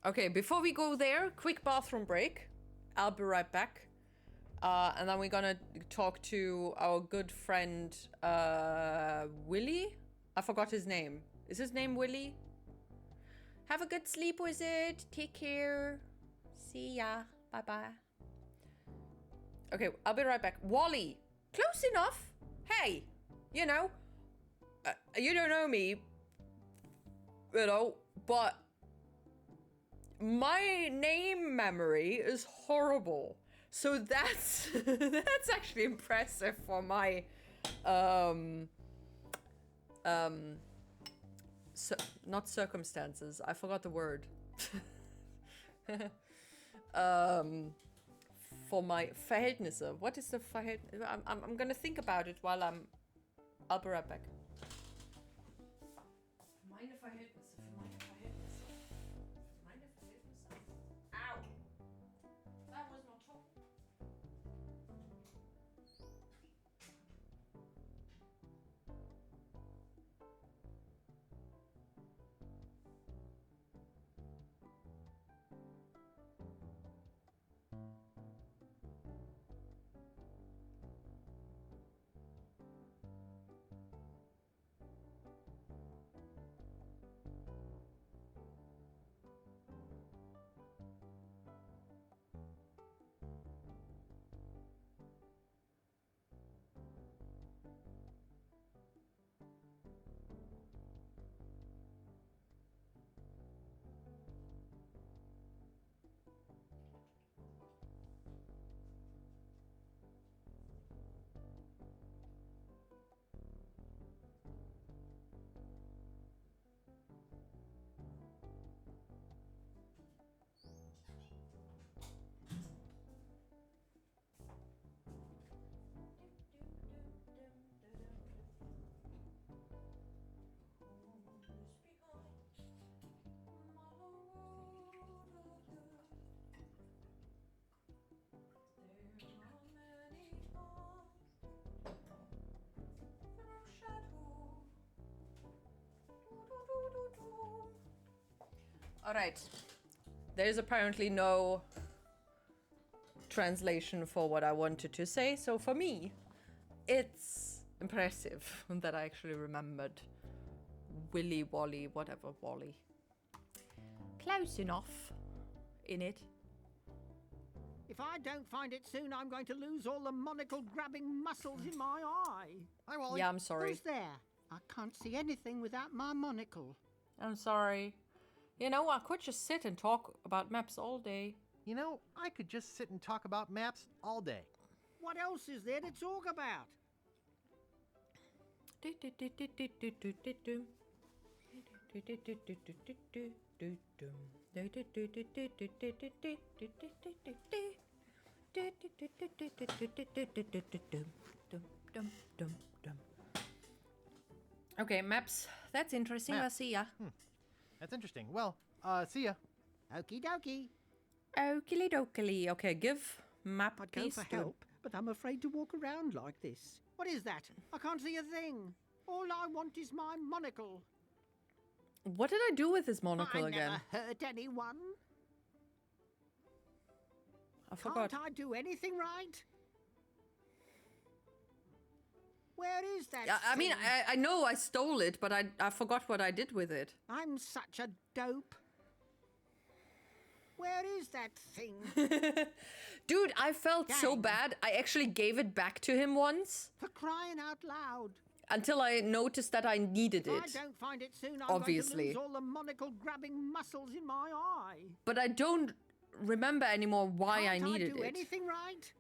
Okay, before we go there, quick bathroom break. I'll be right back. And then we're gonna talk to our good friend, Willy? I forgot his name. Is his name Willy? Have a good sleep, wizard. Take care. See ya. Bye-bye. Okay, I'll be right back. Wally, close enough. Hey, you know, you don't know me, you know, but my name memory is horrible. So that's that's actually impressive for my not circumstances. I forgot the word. For my Verhältnisse. What is the Verhältnis? I'm gonna think about it while I'll be right back. Meine Verhältnisse, für meine Verhältnisse. Meine Verhältnisse. Ow! That was not top. All right. There's apparently no translation for what I wanted to say. So for me, it's impressive that I actually remembered Willy, Wally, whatever, Wally. Close enough in it. If I don't find it soon, I'm going to lose all the monocle-grabbing muscles in my eye. Hi, Wally. Yeah, I'm sorry. Who's there? I can't see anything without my monocle. I'm sorry. You know, I could just sit and talk about maps all day. You know, I could just sit and talk about maps all day. What else is there to talk about? Okay, maps. That's interesting. Map. I'll see ya. That's interesting. Well, see ya. Okie dokie. Okie dokie. Okay, give map I'd go piece for to... help, but I'm afraid to walk around like this. What is that? I can't see a thing. All I want is my monocle. What did I do with this monocle I again? never hurt anyone. I forgot. Can't I do anything right? Where is that I mean, thing? I know I stole it, but I forgot what I did with it. I'm such a dope. Where is that thing? Dude, I felt so Dang. bad. I actually gave it back to him once For crying out loud. until I noticed that I needed If I it. don't find it soon, I'm Obviously. going to lose all the monocle-grabbing muscles in my eye. But I don't remember anymore why I Can't needed do it. anything right?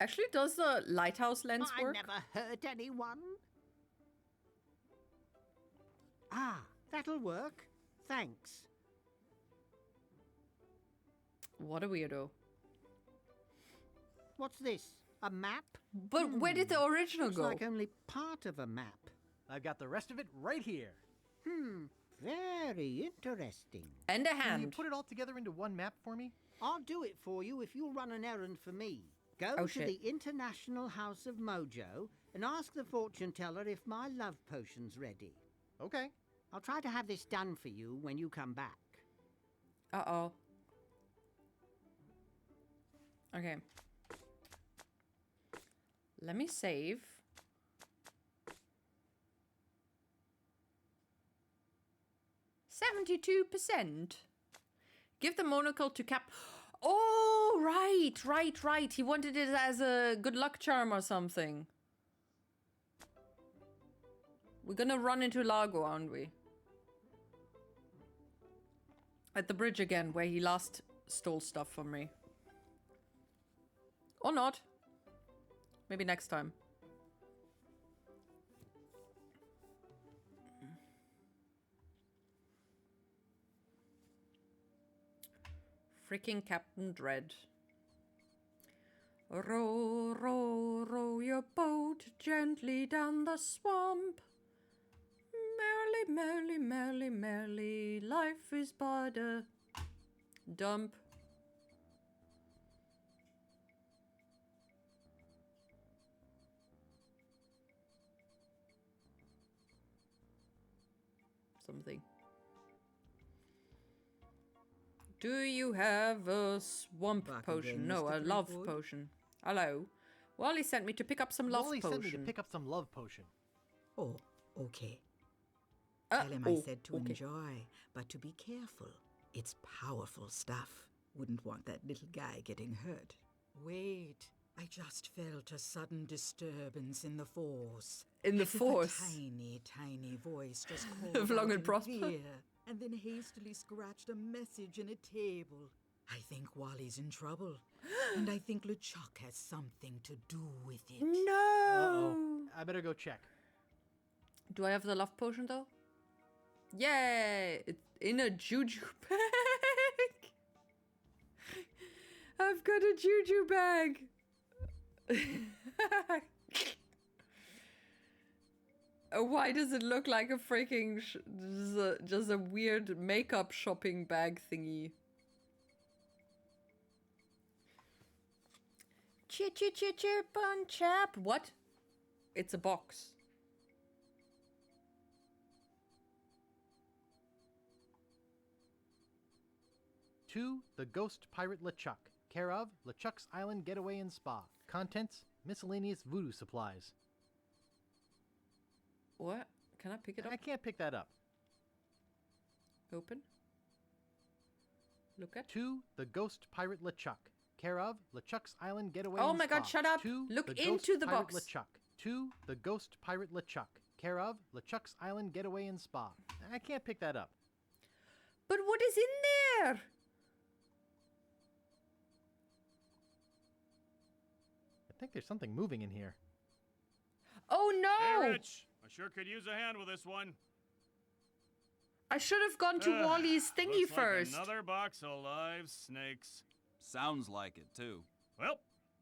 Actually, does the lighthouse lens I work? never hurt anyone. Ah, that'll work. Thanks. What a weirdo. What's this? A map? But where did the original Looks go? like only part of a map. I've got the rest of it right here. Very interesting. And a Can you hand. put it all together into one map for me? I'll do it for you if you'll run an errand for me. Go Oh, to shit. the International House of Mojo and ask the fortune teller if my love potion's ready. Okay. I'll try to have this done for you when you come back. Uh-oh. Okay. Let me save. %72%. Give the monocle to Cap. Oh, right. He wanted it as a good luck charm or something. We're gonna run into Largo, aren't we? At the bridge again, where he last stole stuff from me. Or not. Maybe next time. Freaking Captain Dread. Row, row, row your boat gently down the swamp. Merrily, merrily, merrily, merrily, life is but a dump. Something. Do you have a swamp Back potion? again, No, Mr. a love Threepwood. potion. Hello. Wally sent me to pick up some love Wally potion. sent me to pick up some love potion. Oh, okay. Tell him I said to okay. enjoy, but to be careful. It's powerful stuff. Wouldn't want that little guy getting hurt. Wait, I just felt a sudden disturbance in the force. In the As if force? a tiny, tiny voice just called Of Long out and in Prosper? fear, and then hastily scratched a message in a table. I think Wally's in trouble, and I think LeChuck has something to do with it. No! Uh-oh. I better go check. Do I have the love potion though? Yay! It's in a juju bag! I've got a juju bag! Why does it look like a freaking just a weird makeup shopping bag thingy? Chip chip chip chip on chap. What? It's a box. To the Ghost Pirate LeChuck, care of LeChuck's Island Getaway and Spa. Contents, miscellaneous voodoo supplies. What? Can I pick it up? I can't pick that up. Open. Look at. To the Ghost Pirate LeChuck, care of LeChuck's Island Getaway Oh and my God, Spa. shut up. To Look the into Ghost the Pirate box. LeChuck. To the Ghost Pirate LeChuck, care of LeChuck's Island Getaway and Spa. I can't pick that up. But what is in there? I think there's something moving in here. Oh no! Hey, Rich. I sure could use a hand with this one. I should have gone to Wally's thingy Looks first. Like another box of live snakes. Sounds like it, too. Well,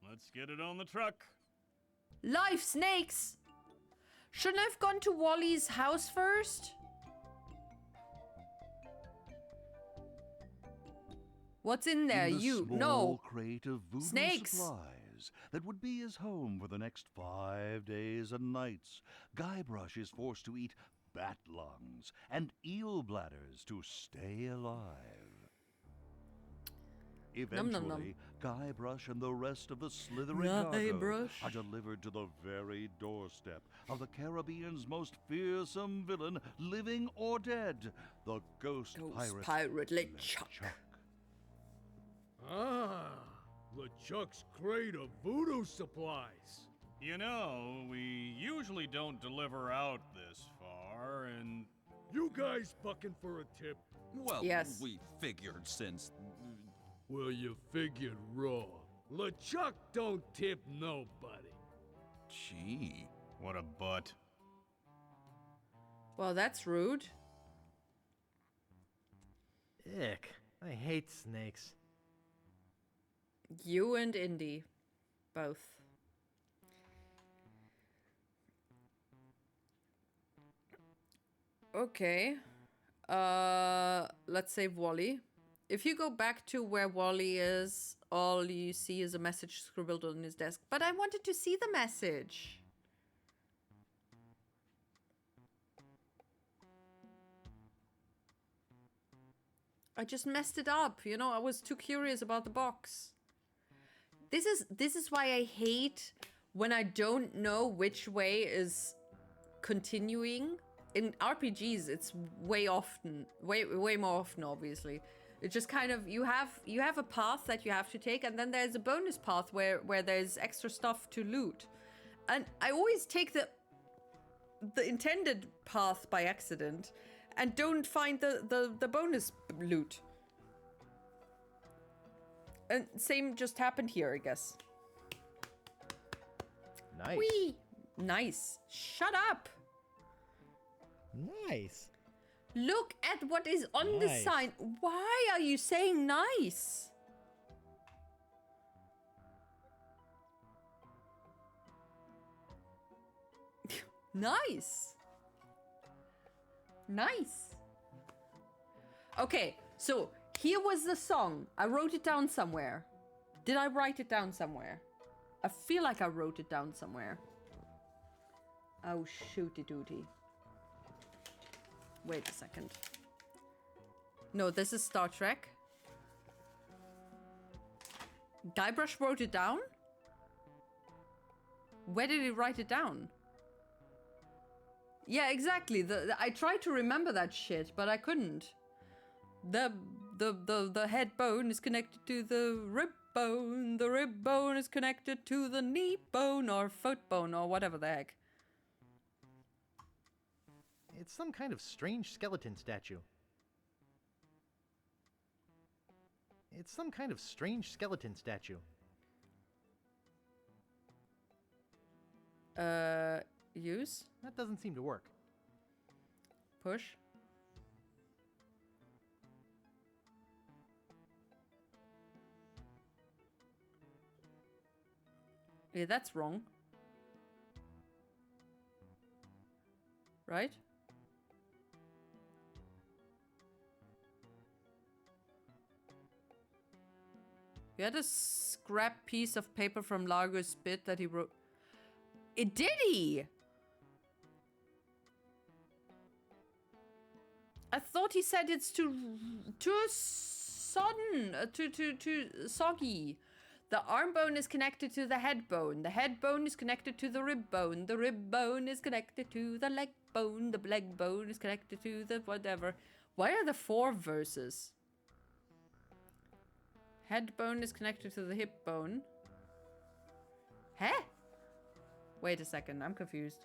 let's get it on the truck. Live snakes! Shouldn't I have gone to Wally's house first? What's in there? In the You small no crate of voodoo snakes. supplies that would be his home for the next 5 days and nights, Guybrush is forced to eat bat lungs and eel bladders to stay alive. Nom, nom, nom. Eventually, Guybrush and the rest of the slithery cargo Guybrush. are delivered to the very doorstep of the Caribbean's most fearsome villain, living or dead, the Ghost Pirate LeChuck. Ah, LeChuck's crate of voodoo supplies. You know, we usually don't deliver out this far, and... You guys bucking for a tip? Well, Yes. we figured since... Well, you figured wrong. LeChuck don't tip nobody. Gee. What a butt. Well, that's rude. Ick. I hate snakes. You and Indy. Both. Okay. Let's save Wally. If you go back to where Wally is, all you see is a message scribbled on his desk. But I wanted to see the message. I just messed it up. You know, I was too curious about the box. This is why I hate when I don't know which way is continuing. In RPGs, it's way more often, obviously. It's just kind of, you have a path that you have to take, and then there's a bonus path where there's extra stuff to loot. And I always take the intended path by accident and don't find the bonus loot. And same just happened here, I guess. Nice. Whee! Nice. Shut up! Nice. Look at what is on the Nice. sign. Why are you saying nice? Nice. Nice. Okay, so here was the song. I wrote it down somewhere. Did I write it down somewhere? I feel like I wrote it down somewhere. Oh, shooty dooty. Wait a second. No, this is Star Trek. Guybrush wrote it down? Where did he write it down? Yeah, exactly. I tried to remember that shit, but I couldn't. The head bone is connected to the rib bone. The rib bone is connected to the knee bone or foot bone or whatever the heck. It's some kind of strange skeleton statue. It's some kind of strange skeleton statue. Use? That doesn't seem to work. Push? Yeah, that's wrong. Right? You had a scrap piece of paper from Largo's bit that he wrote. It did he? I thought he said it's too sodden, too soggy. The arm bone is connected to the head bone. The head bone is connected to the rib bone. The rib bone is connected to the leg bone. The leg bone is connected to the whatever. Why are there 4 verses? Head bone is connected to the hip bone. Huh? Wait a second, I'm confused.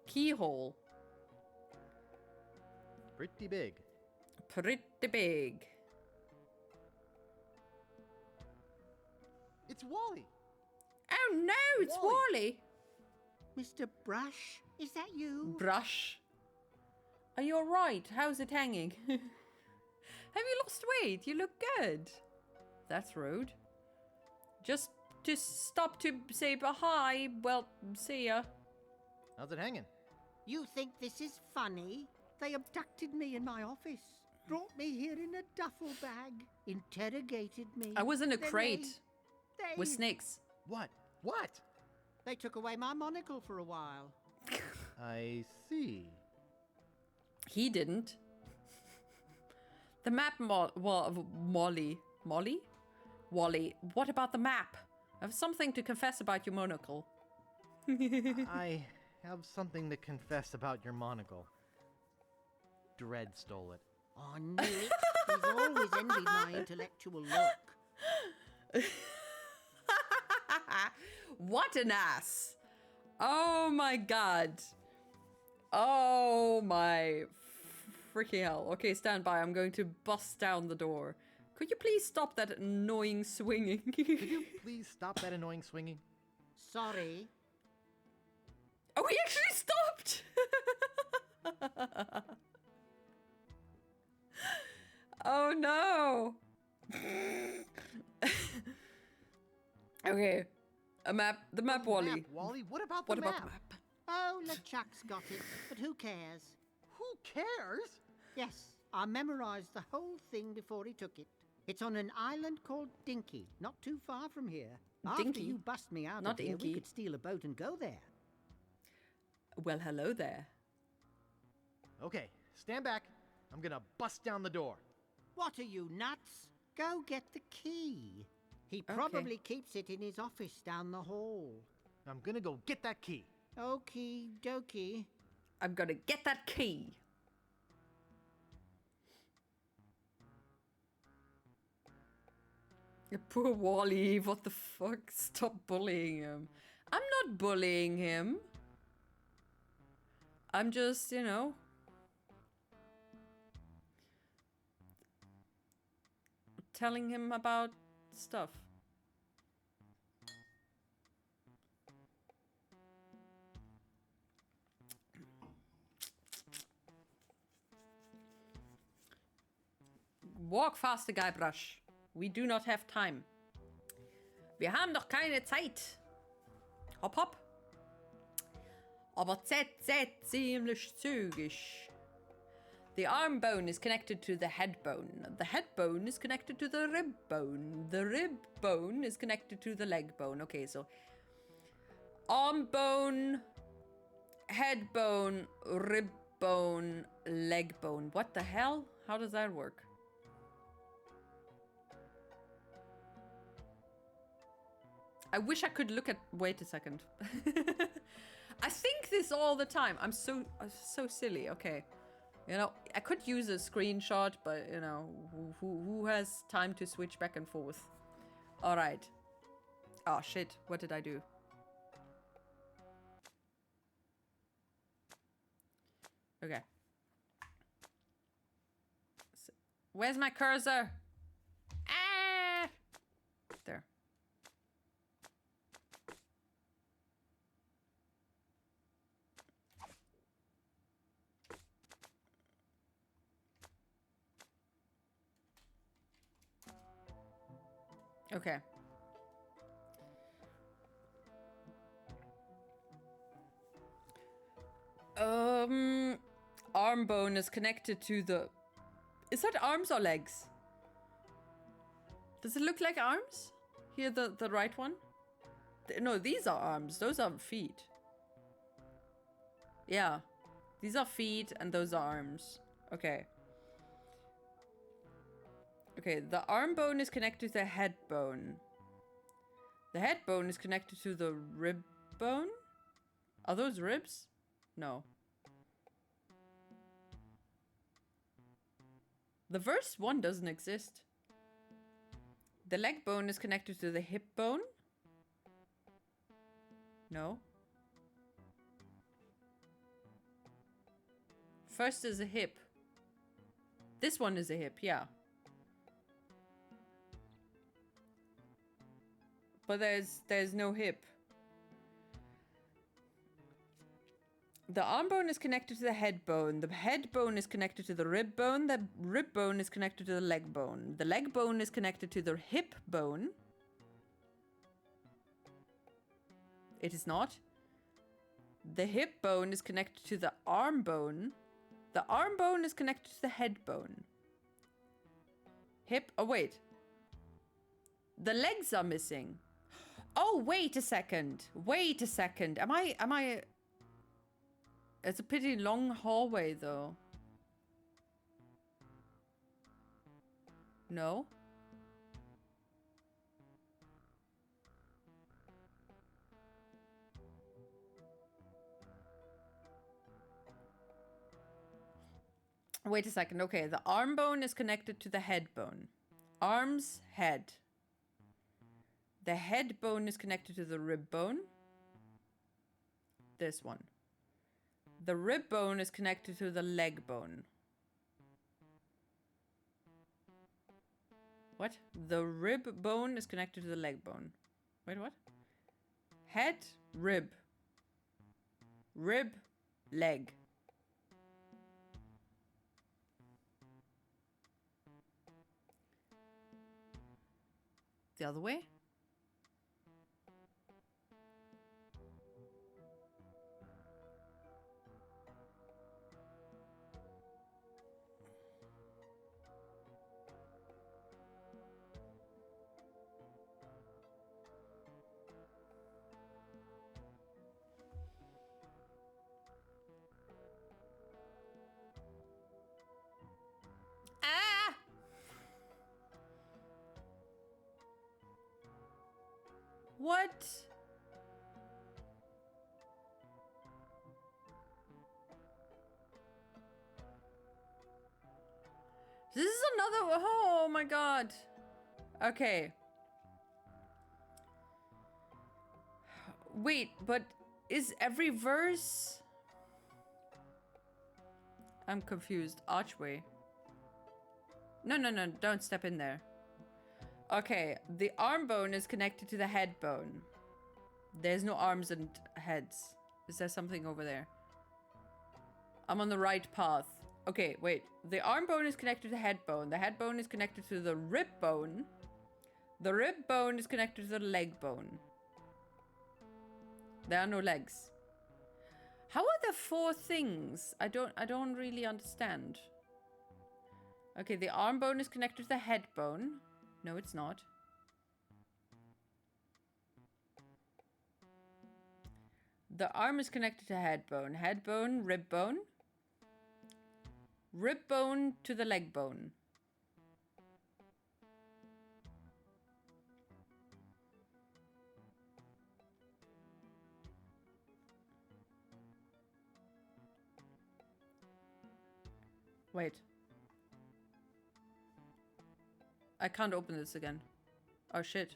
Keyhole. Pretty big. Pretty big. It's Wally! Oh no, it's Wally. Mr. Brush, is that you? Brush. Are you alright? How's it hanging? Have you lost weight? You look good. That's rude. Just to stop to say hi. Well, see ya. How's it hanging? You think this is funny? They abducted me in my office, brought me here in a duffel bag, interrogated me. I was in a Then crate they- with snakes. What? What? They took away my monocle for a while. I see. He didn't. The map, Molly. Molly? Wally, what about the map? I have something to confess about your monocle. I have something to confess about your monocle. Dread stole it. I knew it. He's always envied my intellectual look. What an ass! Oh my god. Oh my freaking hell. Okay, stand by. I'm going to bust down the door. Could you please stop that annoying swinging? Could you please stop that annoying swinging? Sorry. Oh, he actually stopped! Oh no! Okay. A map. The map, Wally. Map, Wally? What about the What map? about the map? Oh, LeChuck's got it, but who cares? Who cares? Yes, I memorized the whole thing before he took it. It's on an island called Dinky, not too far from here. After Dinky? you bust me out Not of here, Inky. we could steal a boat and go there. Well, hello there. Okay, stand back. I'm gonna bust down the door. What are you, nuts? Go get the key. He probably keeps it in his office down the hall. I'm gonna go get that key. Okie dokie. I'm gonna get that key. Poor Wally, what the fuck? Stop bullying him. I'm not bullying him. I'm just, you know... telling him about stuff. Walk faster, Guybrush. We do not have time. Wir haben doch keine Zeit. Hopp, hopp. Aber ziemlich zügig. The arm bone is connected to the head bone. The head bone is connected to the rib bone. The rib bone is connected to the leg bone. Okay, so arm bone, head bone, rib bone, leg bone. What the hell? How does that work? I wish I could look at... Wait a second. I think this all the time. I'm so silly. Okay. You know, I could use a screenshot, but, you know, who has time to switch back and forth? Alright. Oh, shit. What did I do? Okay. So, where's my cursor? Ah! There. Okay. Arm bone is connected to the... Is that arms or legs? Does it look like arms? Here, the right one? No, these are arms. Those are feet. Yeah. These are feet and those are arms. Okay. Okay, the arm bone is connected to the head bone. The head bone is connected to the rib bone? Are those ribs? No. The first one doesn't exist. The leg bone is connected to the hip bone? No. First is a hip. This one is a hip, yeah. But there's no hip. The arm bone is connected to the head bone. The head bone is connected to the rib bone. The rib bone is connected to the leg bone. The leg bone is connected to the hip bone. It is not. The hip bone is connected to the arm bone. The arm bone is connected to the head bone. Hip... Oh, wait. The legs are missing. Oh, wait a second. Wait a second. Am I... It's a pretty long hallway, though. No? Wait a second. Okay, the arm bone is connected to the head bone. Arms, head. The head bone is connected to the rib bone. This one. The rib bone is connected to the leg bone. What? The rib bone is connected to the leg bone. Wait, what? Head, rib. Rib, leg. The other way? What? This is another. Oh my god. Okay. Wait, but is every verse? I'm confused. Archway. No, no, no, don't step in there. Okay, the arm bone is connected to the head bone. There's no arms and heads. Is there something over there? I'm on the right path. Okay, wait. The arm bone is connected to the head bone. The head bone is connected to the rib bone. The rib bone is connected to the leg bone. There are no legs. How are there 4 things? I don't really understand. Okay, the arm bone is connected to the head bone. No, it's not. The arm is connected to head bone. Head bone, rib bone. Rib bone to the leg bone. Wait. I can't open this again. Oh shit.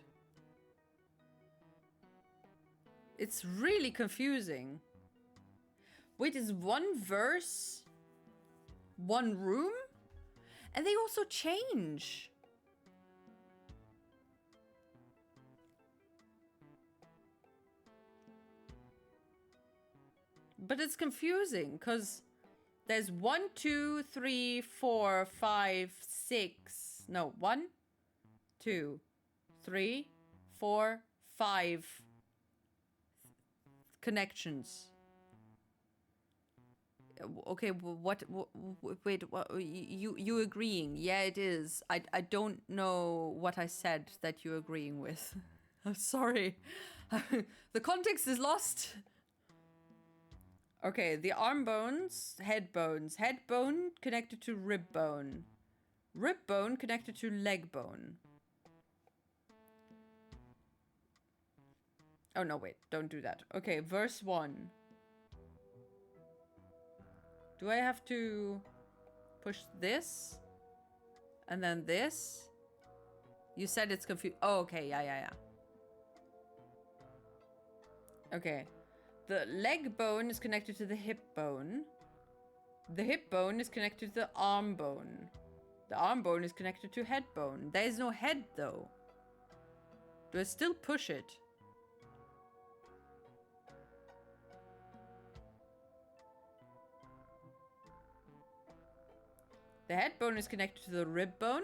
It's really confusing. Wait, is one verse one room? And they also change. But it's confusing because there's 1, 2, 3, 4, 5, 6. No, 1, 2, 3, 4, 5 connections. Okay, what wait, what, you agreeing? Yeah, it is. I don't know what I said that you're agreeing with. I'm sorry. The context is lost. Okay, the arm bones, head bones. Head bone connected to rib bone. Rib bone connected to leg bone. Oh no, wait, don't do that. Okay, verse 1. Do I have to push this? And then this? You said it's confused. Oh, okay, yeah. Okay. The leg bone is connected to the hip bone. The hip bone is connected to the arm bone. The arm bone is connected to head bone. There is no head though. Do I still push it? The head bone is connected to the rib bone?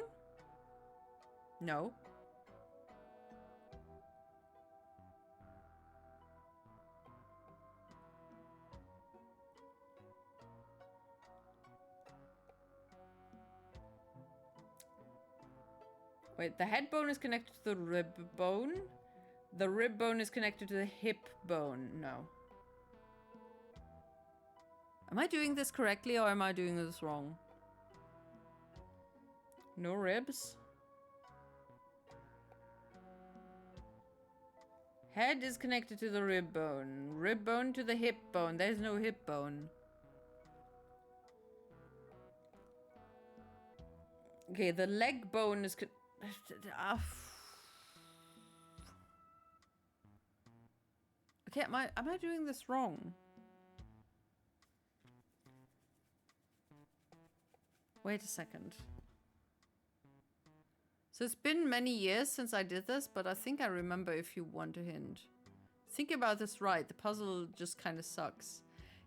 No. Wait, the head bone is connected to the rib bone? The rib bone is connected to the hip bone? No. Am I doing this correctly or am I doing this wrong? No ribs. Head is connected to the rib bone. Rib bone to the hip bone. There's no hip bone. Okay, the leg bone is... Okay, am I doing this wrong? Wait a second. So it's been many years since I did this, but I think I remember if you want a hint. Think about this right. The puzzle just kind of sucks.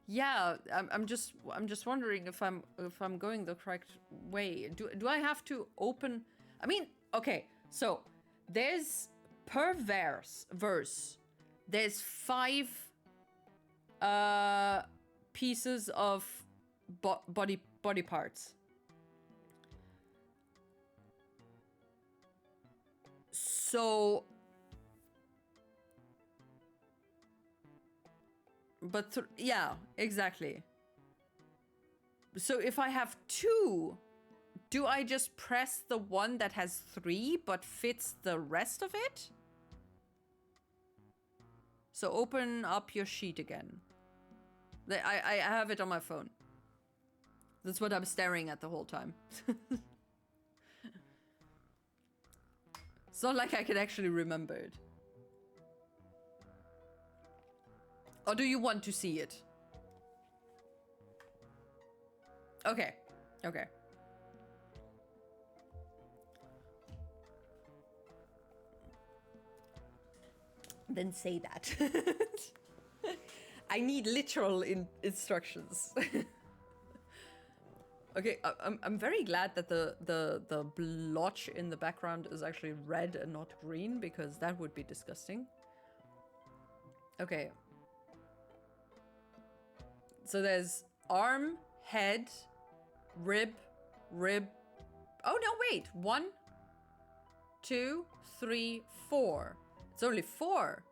Yeah, I'm just wondering if I'm going the correct way. Do I have to open? I mean, okay. So there's per verse. There's 5 pieces of body parts. So, but yeah, exactly. So if I have 2, do I just press the one that has 3 but fits the rest of it? So open up your sheet again. I have it on my phone. That's what I'm staring at the whole time. It's not like I can actually remember it. Or do you want to see it? Okay. Okay. Then say that. I need literal instructions. Okay, I'm very glad that the blotch in the background is actually red and not green, because that would be disgusting. Okay. So there's arm, head, rib. Oh no, wait. 1, 2, 3, 4. It's only 4.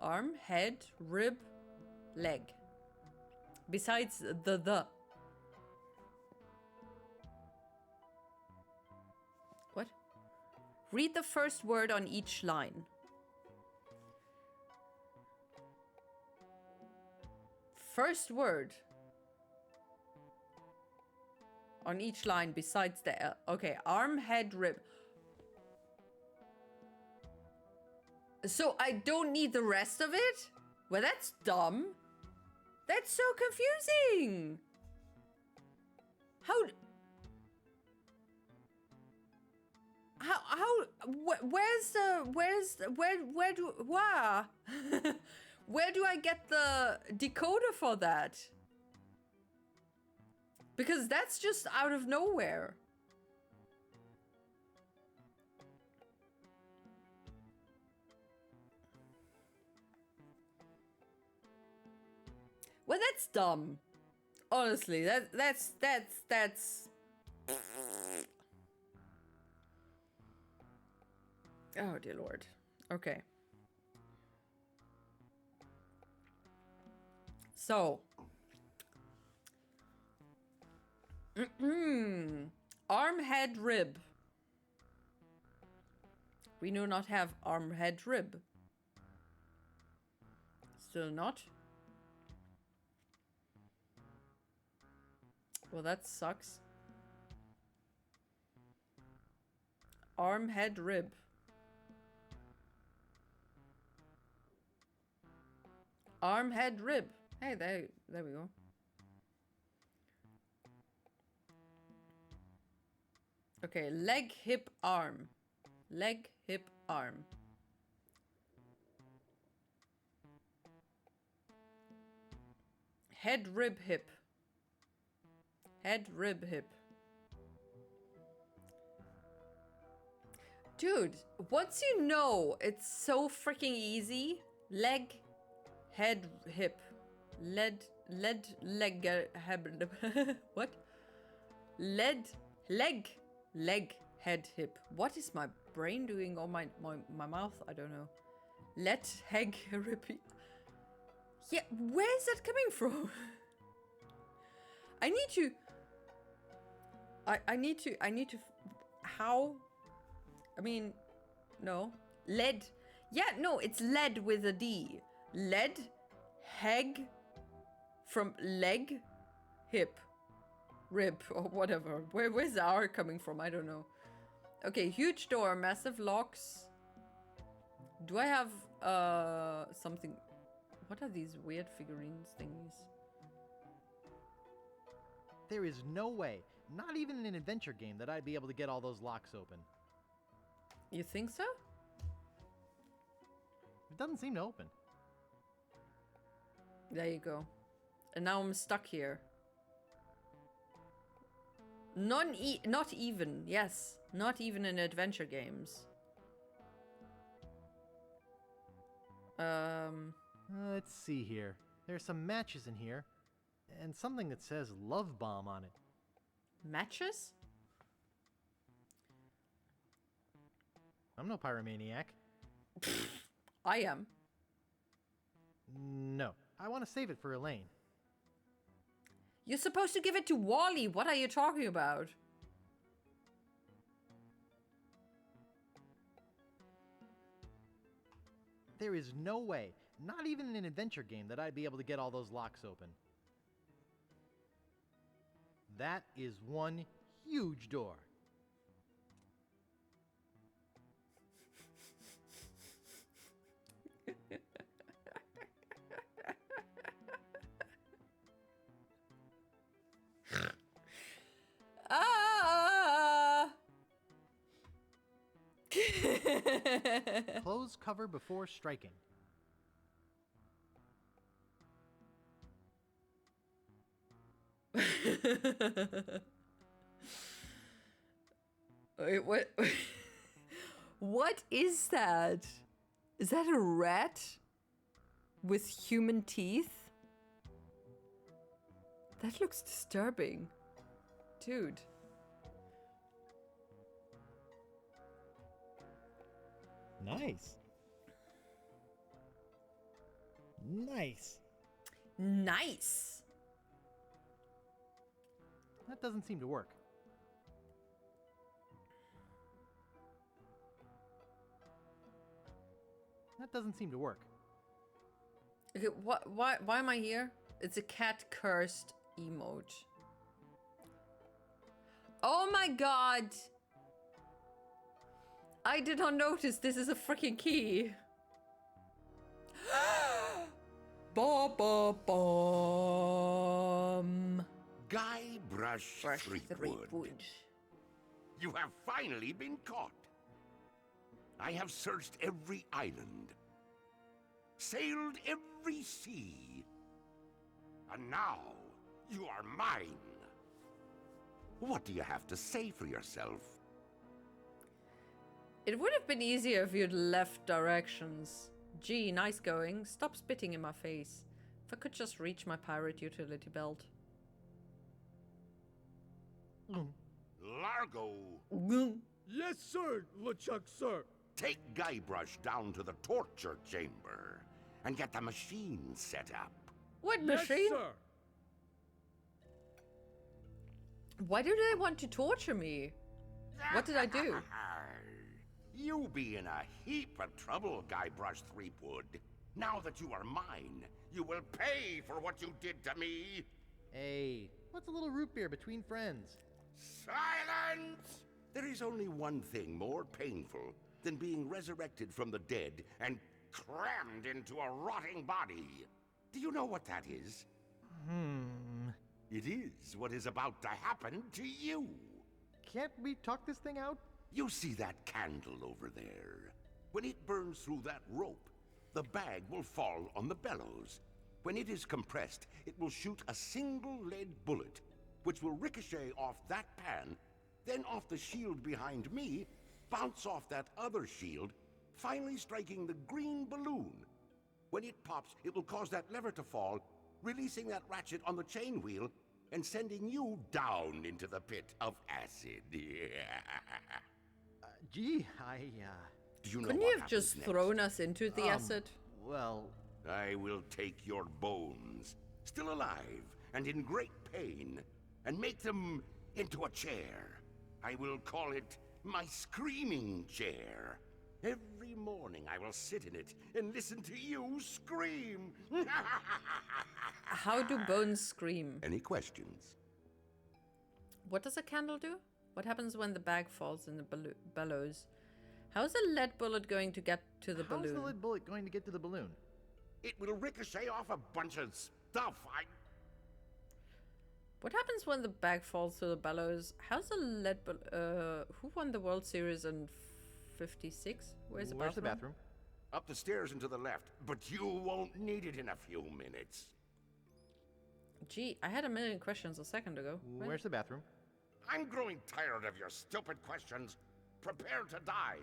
Arm, head, rib, leg. Besides the. What? Read the first word on each line. First word on each line besides the L. Okay, arm, head, rib. So I don't need the rest of it? Well, that's dumb. That's so confusing. Where do I get the decoder for that? Because that's just out of nowhere. Well, that's dumb. Honestly, that's oh dear Lord. Okay. So arm, head, rib. We do not have arm, head, rib. Still not. Well, that sucks. Arm, head, rib. Arm, head, rib. Hey, there we go. Okay, leg, hip, arm. Leg, hip, arm. Head, rib, hip. Head, rib, hip. Dude, once you know, it's so freaking easy. Leg, head, hip. Leg, what? Leg, head, hip. What is my brain doing on my mouth? I don't know. Let, heg, repeat. Yeah, where is that coming from? I need to, how? I mean, no. Lead. Yeah, no, it's lead with a D. Lead, heg, from leg, hip, rib, or whatever. Where's the R coming from? I don't know. Okay, huge door, massive locks. Do I have, something? What are these weird figurines thingies? There is no way, not even in an adventure game, that I'd be able to get all those locks open. You think so? It doesn't seem to open. There you go. And now I'm stuck here. Not even, yes. Not even in adventure games. Let's see here. There's some matches in here. And something that says Love Bomb on it. Matches? I'm no pyromaniac. I am. No. I want to save it for Elaine. You're supposed to give it to Wally. What are you talking about? There is no way, not even in an adventure game, that I'd be able to get all those locks open. That is one huge door. Ah! Close cover before striking. Wait, what? What is that? Is that a rat with human teeth? That looks disturbing. Dude. Nice. Nice. Nice. That doesn't seem to work. That doesn't seem to work. Okay, why am I here? It's a cat cursed emote. Oh my god! I did not notice this is a freaking key. Ba ba bum. Guybrush Threepwood. You have finally been caught. I have searched every island, sailed every sea, and now you are mine. What do you have to say for yourself? It would have been easier if you'd left directions. Gee, nice going. Stop spitting in my face. If I could just reach my pirate utility belt. Largo! Yes, sir, LeChuck, sir. Take Guybrush down to the torture chamber and get the machine set up. What Yes, machine? sir. Why do they want to torture me? What did I do? You be in a heap of trouble, Guybrush Threepwood. Now that you are mine, you will pay for what you did to me. Hey, what's a little root beer between friends? Silence! There is only one thing more painful than being resurrected from the dead and crammed into a rotting body. Do you know what that is? It is what is about to happen to you. Can't we talk this thing out? You see that candle over there? When it burns through that rope, the bag will fall on the bellows. When it is compressed, it will shoot a single lead bullet, which will ricochet off that pan, then off the shield behind me, bounce off that other shield, finally striking the green balloon. When it pops, it will cause that lever to fall, releasing that ratchet on the chain wheel, and sending you down into the pit of acid. Gee, Do you know Couldn't what you have just happens thrown us into the acid? Well, I will take your bones, still alive and in great pain, and make them into a chair. I will call it my screaming chair. Every morning I will sit in it and listen to you scream. How do bones scream? Any questions? What does a candle do? What happens when the bag falls in the bellows? How's a lead bullet going to get to the how's balloon? the lead bullet going to get to the balloon? It will ricochet off a bunch of stuff. What happens when the bag falls to the bellows? How's a lead bullet? Who won the World Series in '56? Where's the bathroom? Up the stairs and to the left, but you won't need it in a few minutes. Gee, I had a million questions a second ago. Where's the bathroom? I'm growing tired of your stupid questions. Prepare to die.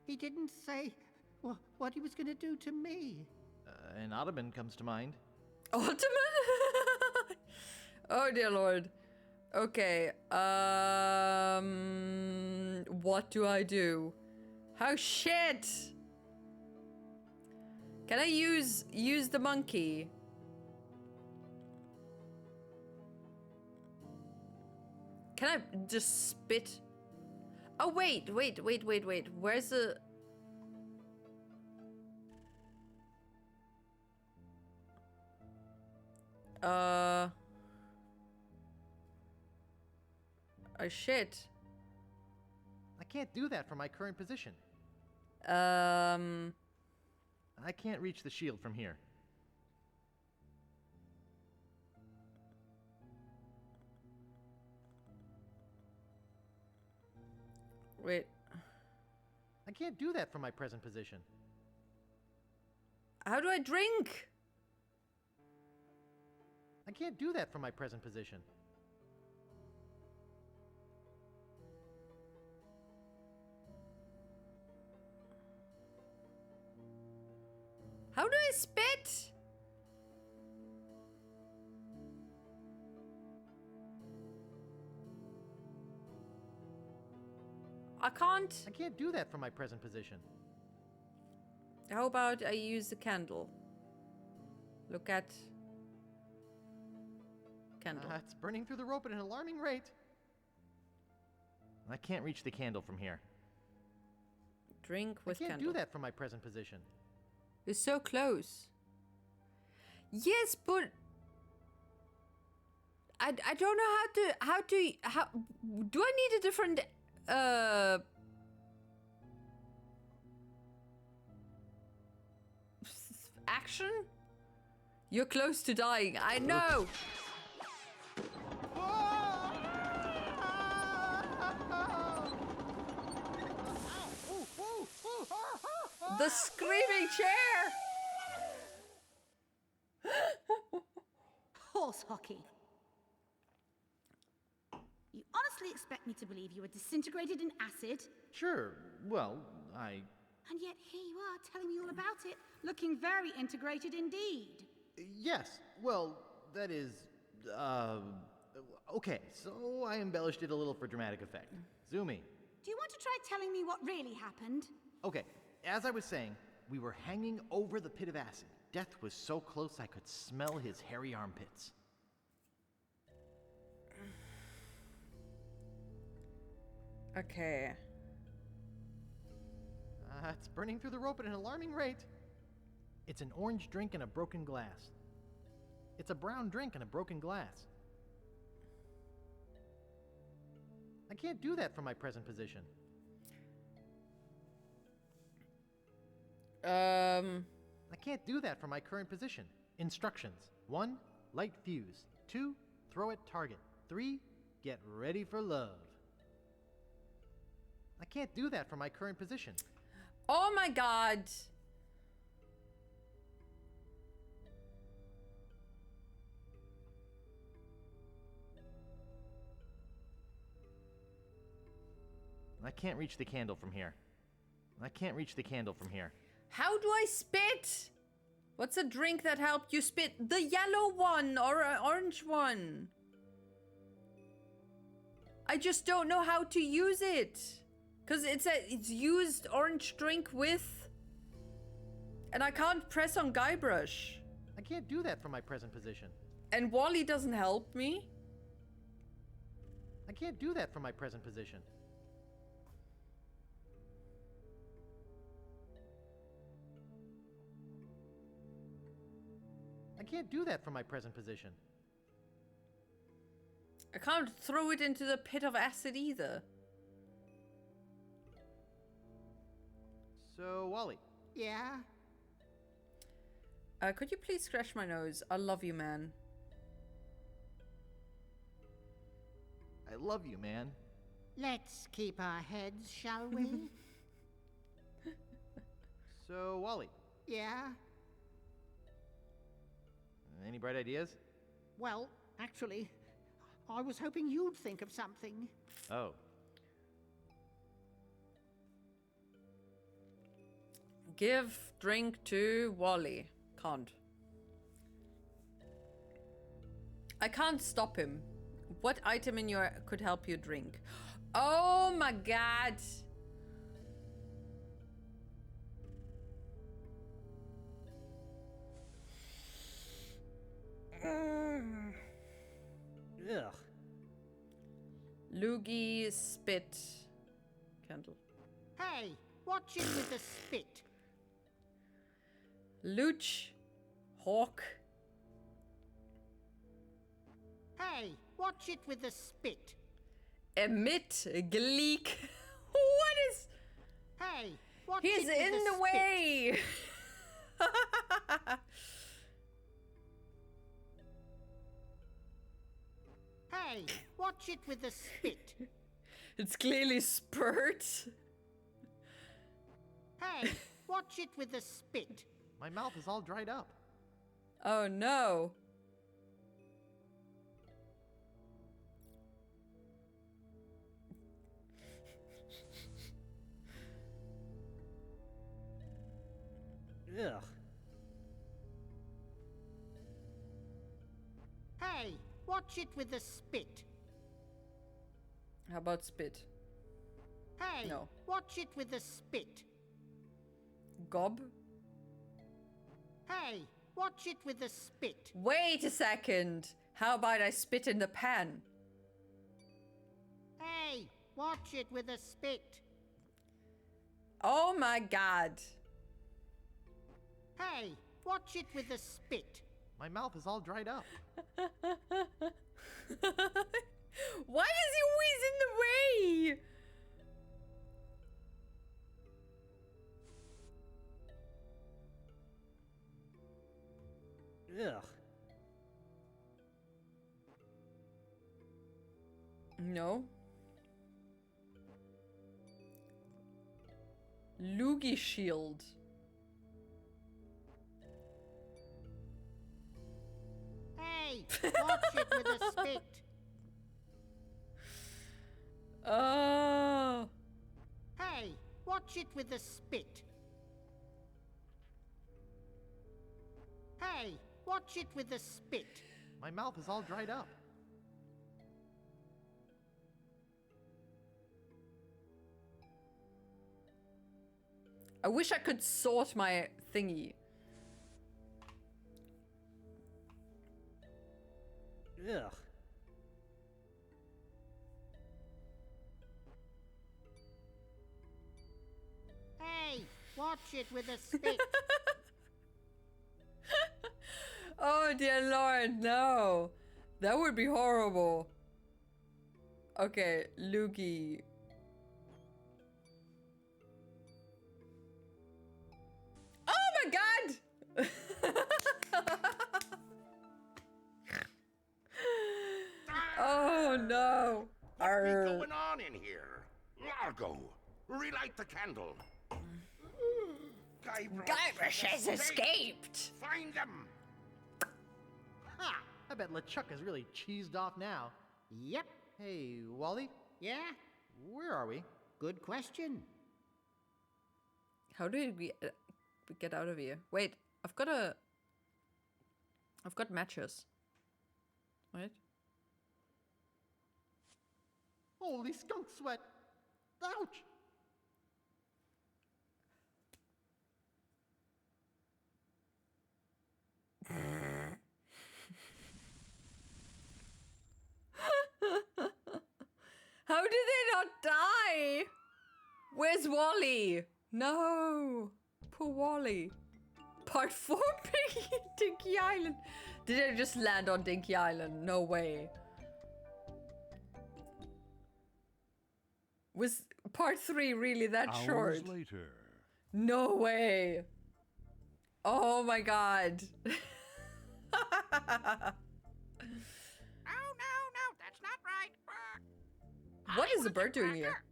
He didn't say what he was going to do to me. An ottoman comes to mind. Ottoman? Oh dear lord. Okay. What do I do? Oh shit! Can I use the monkey? Can I just spit? Oh, wait. Where's the... Oh, shit. I can't do that from my current position. I can't reach the shield from here. Wait. I can't do that from my present position. How do I drink? I can't do that from my present position. How do I spit? I can't. I can't do that from my present position. How about I use the candle? Look at... Candle. It's burning through the rope at an alarming rate. I can't reach the candle from here. Drink with I can't candle. do that from my present position. You're so close. Yes, but... I don't know how do I need a different action? You're close to dying. I know. The screaming chair. Horse hockey. You honestly expect me to believe you were disintegrated in acid? Sure, well, And yet here you are telling me all about it, looking very integrated indeed. Yes, well, that is, okay, so I embellished it a little for dramatic effect. Zoomy. Do you want to try telling me what really happened? Okay, as I was saying, we were hanging over the pit of acid. Death was so close I could smell his hairy armpits. Okay. It's burning through the rope at an alarming rate. It's an orange drink in a broken glass. It's a brown drink in a broken glass. I can't do that from my present position. I can't do that from my current position. Instructions. 1. Light fuse. 2. Throw at target. 3. Get ready for love. I can't do that from my current position. Oh my god. I can't reach the candle from here. I can't reach the candle from here. How do I spit? What's a drink that helped you spit? The yellow one or an orange one? I just don't know how to use it. Because it's used orange drink with... And I can't press on Guybrush. I can't do that from my present position. And Wally doesn't help me. I can't do that from my present position. I can't do that from my present position. I can't throw it into the pit of acid either. So, Wally. Yeah? Could you please scratch my nose? I love you, man. I love you, man. Let's keep our heads, shall we? So, Wally. Yeah? Any bright ideas? Well, actually, I was hoping you'd think of something. Oh. Give drink to Wally. Can't. I can't stop him. What item in your could help you drink? Oh my god. Ugh. Loogie spit. Hey, watch it with the spit. Looch. Hawk. Hey, watch it with the spit. Emit. Gleek. What is... Hey, watch He's it with in the the spit. way! Hey, watch it with the spit. It's clearly Spurt. Hey, watch it with the spit. My mouth is all dried up. Oh no. Ugh. Hey, watch it with the spit. How about spit? Hey, No. watch it with the spit. Gob? Hey, watch it with the spit. Wait a second. How about I spit in the pan? Hey, watch it with the spit. Oh my god. Hey, watch it with the spit. My mouth is all dried up. Why is he always in the way? Ugh. No. Loogie shield. Hey, watch it with the spit. Oh. Hey, watch it with the spit. Hey, watch it with the spit. My mouth is all dried up. I wish I could sort my thingy. Ugh. Hey, watch it with the spit. Oh dear lord, no. That would be horrible. Okay, Loogie. Oh my god! Oh no. What's Arr. going on in here? Largo, relight the candle. Guybrush has escaped. Find them. Ha! I bet LeChuck is really cheesed off now. Yep. Hey, Wally, Yeah? where are we? Good question. How do we get out of here? Wait, I've got matches. Right? Holy skunk sweat! Ouch! How did they not die? Where's Wally? No. Poor Wally. Part 4 Piggy Dinky Island. Did I just land on Dinky Island? No way. Was part 3 really that Hours short? later. No way. Oh my god. Oh, no, that's not right. What is the bird doing here?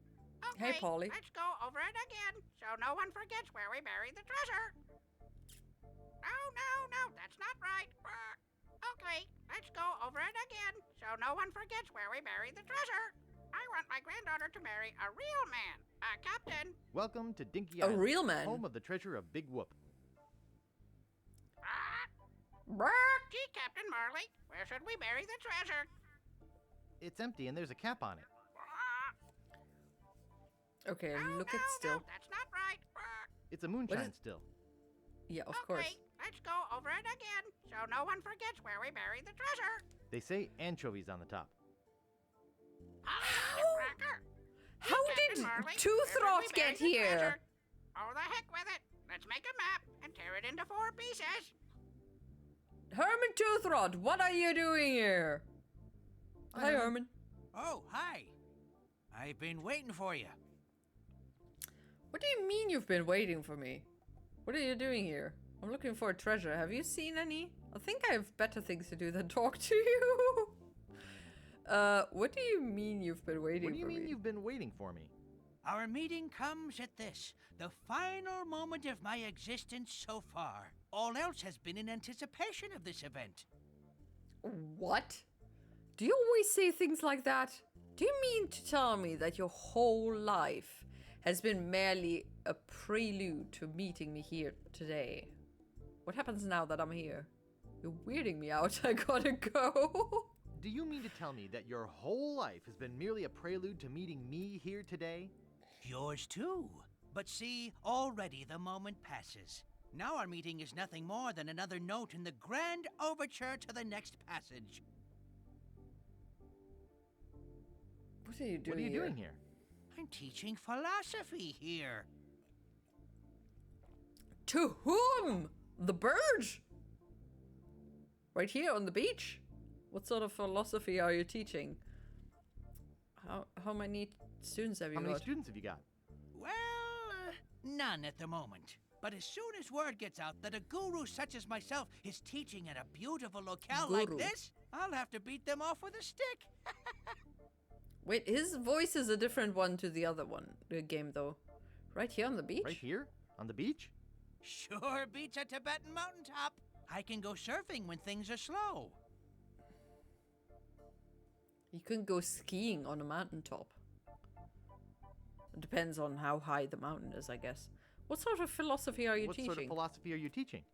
Hey, Polly. Let's go over it again, so no one forgets where we buried the treasure. No, that's not right. Okay, let's go over it again, so no one forgets where we buried the treasure. I want my granddaughter to marry a real man, a captain. Welcome to Dinky A Island, real man? home of the treasure of Big Whoop. Gee, Captain Marley, where should we bury the treasure? It's empty and there's a cap on it. Okay, look at still. That's not right. It's a moonshine still. Yeah, of course. Okay, let's go over it again, so no one forgets where we buried the treasure. They say anchovies on the top. How Captain did Marley, Two where did we Throats bury get the here? treasure? Oh, the heck with it. Let's make a map and tear it into 4 pieces. Herman Toothrod, what are you doing here? Hi, Herman. Oh, hi. I've been waiting for you. What do you mean you've been waiting for me? What are you doing here? I'm looking for a treasure. Have you seen any? I think I have better things to do than talk to you. What do you mean you've been waiting for me? What do you mean you've been waiting for me? Our meeting comes at this, the final moment of my existence so far. All else has been in anticipation of this event. What? Do you always say things like that? Do you mean to tell me that your whole life has been merely a prelude to meeting me here today? What happens now that I'm here? You're weirding me out. I gotta go. Do you mean to tell me that your whole life has been merely a prelude to meeting me here today? Yours too. But see, already the moment passes. Now our meeting is nothing more than another note in the grand overture to the next passage. What are you doing What are you doing here? I'm teaching philosophy here. To whom? The bird? Right here on the beach? What sort of philosophy are you teaching? How many students have you got? How many students have you got? Well, none at the moment. But as soon as word gets out that a guru such as myself is teaching at a beautiful locale like Guru. this, I'll have to beat them off with a stick. Wait, his voice is a different one to the other one, the game though. Right here on the beach? Right here? On the beach? Sure beats a Tibetan mountaintop. I can go surfing when things are slow. You can go skiing on a mountaintop. It depends on how high the mountain is, I guess. What sort of philosophy are you What teaching? sort of philosophy are you teaching?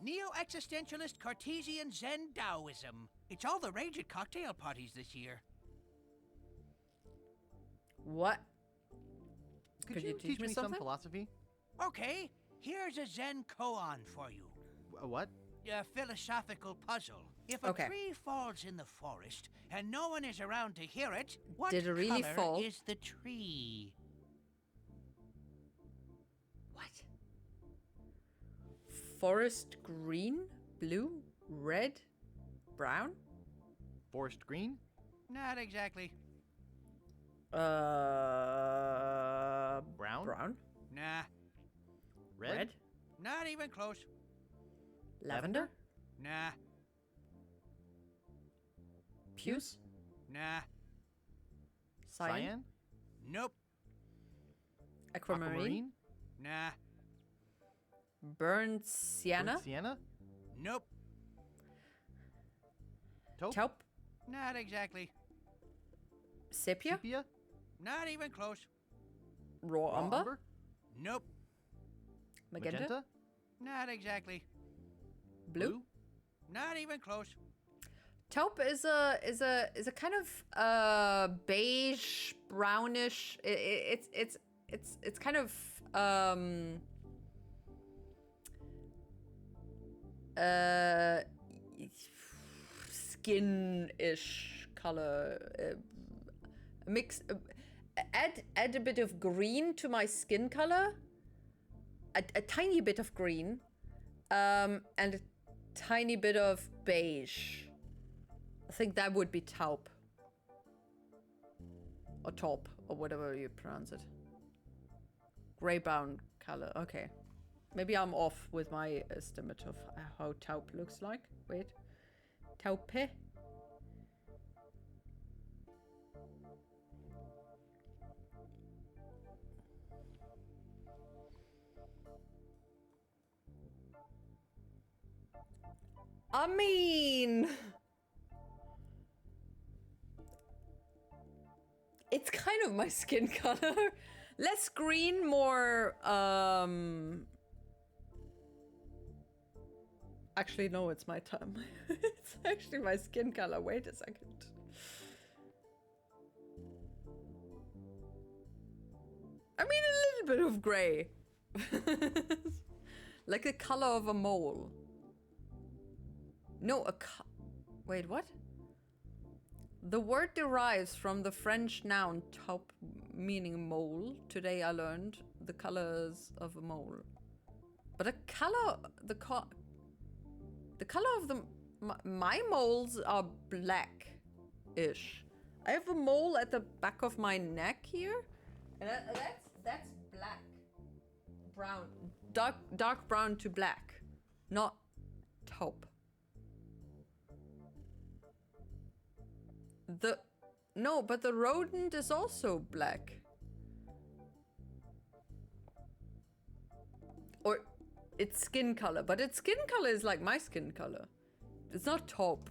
Neo-existentialist Cartesian Zen Taoism. It's all the rage at cocktail parties this year. What? Could you teach me some philosophy? Okay, here's a Zen koan for you. A what? A philosophical puzzle. If a Okay. tree falls in the forest and no one is around to hear it, what Did it really color fall? is the tree? What? Forest green, blue, red, brown? Forest green? Not exactly. Brown? Brown? Nah, Red? not even close. Lavender? Nah, Puce? nah, Cyan? nope, Aquamarine? nah, Burnt sienna? Burnt sienna? nope, Taupe? Taupe? not exactly. Sepia? Sepia? Not even close. Raw umber? Nope, Magenta? not exactly. Blue? Not even close. Taupe is a kind of beige, brownish. It's kind of skin-ish color. Mix. Add a bit of green to my skin color. A tiny bit of green, and a tiny bit of beige. I think that would be taupe. Or taupe, or whatever you pronounce it. Grey-brown color, okay. Maybe I'm off with my estimate of how taupe looks like. Wait. Taupe? I mean... It's kind of my skin color. Less green, more, Actually, no, it's my time. It's actually my skin color. Wait a second. I mean, a little bit of gray. Like the color of a mole. No, wait, what? The word derives from the French noun taupe, meaning mole. Today I learned the colors of a mole. But the color of my moles are black-ish. I have a mole at the back of my neck here, and that's black, brown, dark brown to black, not taupe. No, but the rodent is also black. Or its skin color, but its skin color is like my skin color. It's not taupe.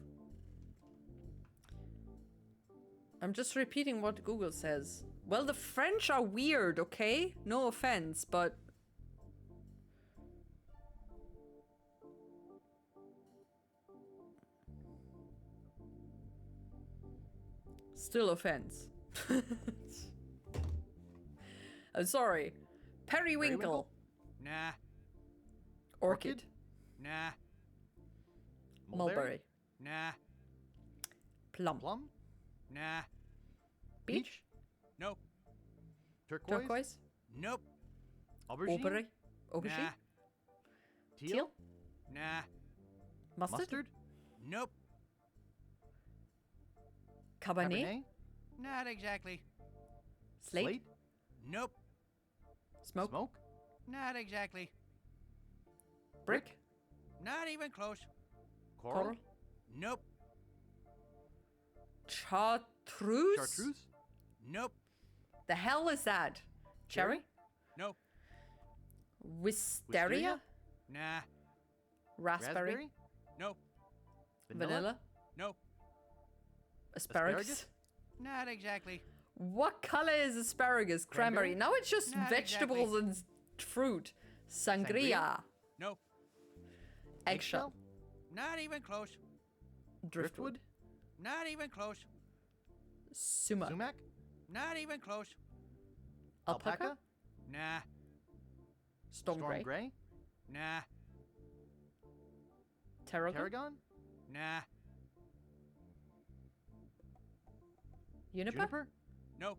I'm just repeating what Google says. Well, the French are weird, okay? No offense, but... Still offense. I'm sorry. Periwinkle. Nah. Orchid. Nah. Mulberry. Nah. Plum. Nah. Peach. Nope. Turquoise. Nope. Aubergine. Aubergine. Nah. Teal. Nah. Mustard. Nope. Cabernet. Not exactly. Slate. Nope. Smoke. Not exactly. Brick. Not even close. Coral. Nope. Chartreuse. Nope. The hell is that? Cherry? Nope. Wisteria? Nah. Raspberry? Nope. Vanilla? Nope. Asparagus? Not exactly. What color is asparagus? Cranberry. Now it's just Not vegetables and fruit. Sangria. Nope. Eggshell. Not even close. Driftwood. Not even close. Sumac. Not even close. Alpaca. Nah. Storm gray. Nah. Tarragon. Nah. Juniper. Nope.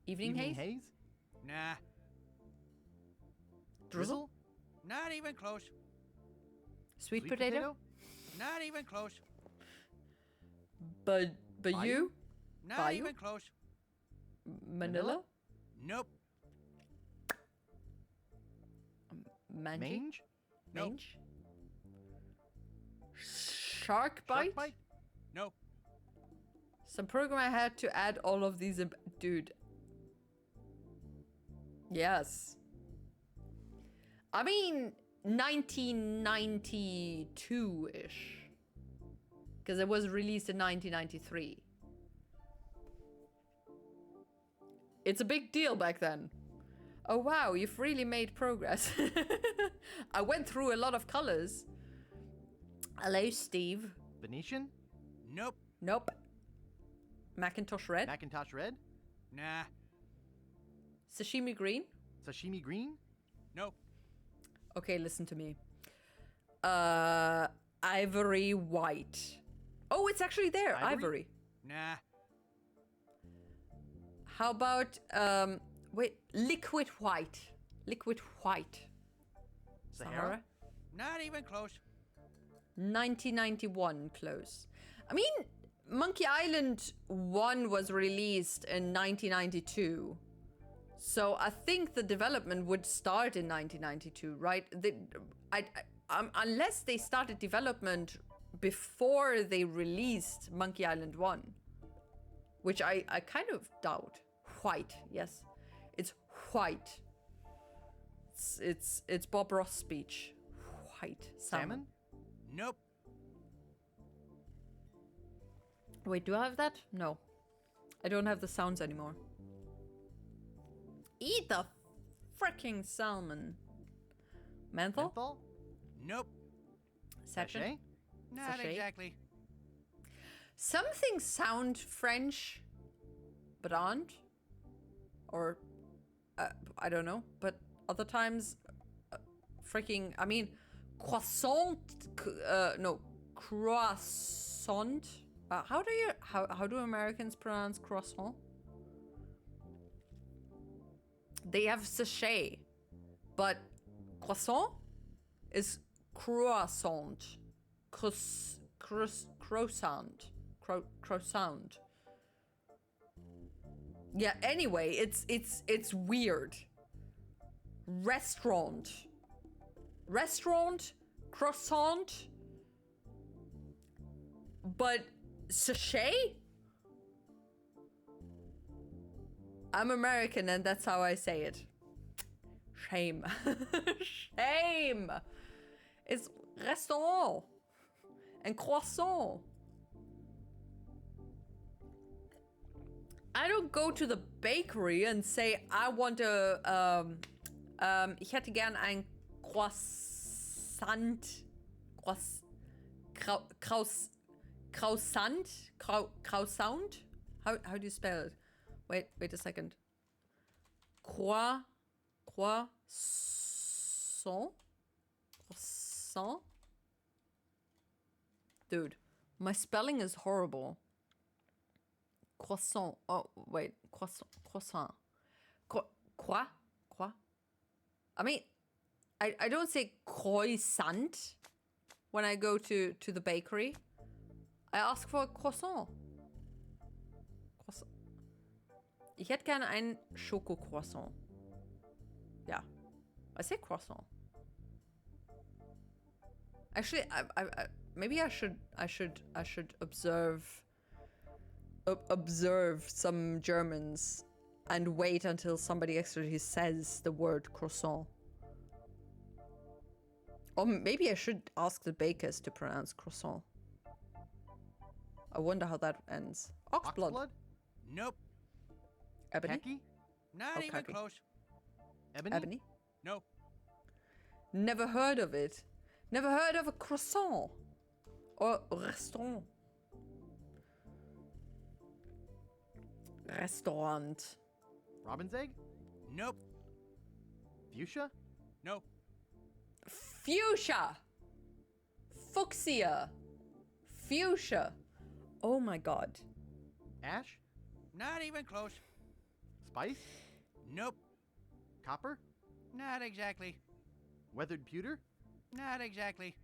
Evening haze. Nah. Drizzle. Not even close. Sweet potato. Not even close. But you. Not Bayou? even close. Manila. Nope. Mange. Nope. Mange. Shark bite. Nope. Some program I had to add all of these. Dude. Yes. I mean, 1992-ish. Because it was released in 1993. It's a big deal back then. Oh wow, you've really made progress. I went through a lot of colors. Hello, Steve. Venetian? Nope. Nope. Macintosh red. Macintosh red? Nah. Sashimi green. Sashimi green? Nope. Okay, listen to me. Ivory white. Oh, it's actually there. Ivory. Nah. How about wait, liquid white. Liquid white. Sahara? Not even close. 1991 close. I mean, Monkey Island 1 was released in 1992. So I think the development would start in 1992, right? Unless they started development before they released Monkey Island 1. Which I kind of doubt. White, yes. It's white. It's Bob Ross speech. White. Salmon? Nope. Wait, do I have that? No. I don't have the sounds anymore. Eat the freaking salmon. Menthol? Menthol? Nope. Sachet? Not Sachet? exactly. Some things sound French, but aren't. Or, I don't know. But other times, freaking, I mean, croissant, no, croissant. How do Americans pronounce croissant? They have sachet, but croissant is croissant. Croissant. Croissant. Yeah, anyway, it's weird. Restaurant, croissant, but sachet? I'm American and that's how I say it. Shame. Shame. It's restaurant and croissant. I don't go to the bakery and say I want a ich hätte gern ein Croissant. Croissant? How do you spell it? Wait a second. Croissant? Dude, my spelling is horrible. Croissant. Oh, wait. Croissant. Quoi? I mean, I don't say croissant when I go to the bakery. I ask for a croissant. Ich hätte gerne ein Schoko-Croissant. Yeah, I say croissant. Actually, maybe I should observe some Germans and wait until somebody actually says the word croissant. Or maybe I should ask the bakers to pronounce croissant. I wonder how that ends. Oxblood? Nope. Ebony? Khaki? Not even khaki. close. Ebony? No. Never heard of it. Never heard of a croissant. Or restaurant. Restaurant. Robin's egg? Nope. Fuchsia? No. Fuchsia. Fuchsia. Fuchsia. Oh my god. Ash? Not even close. Spice? Nope. Copper? Not exactly. Weathered pewter? Not exactly.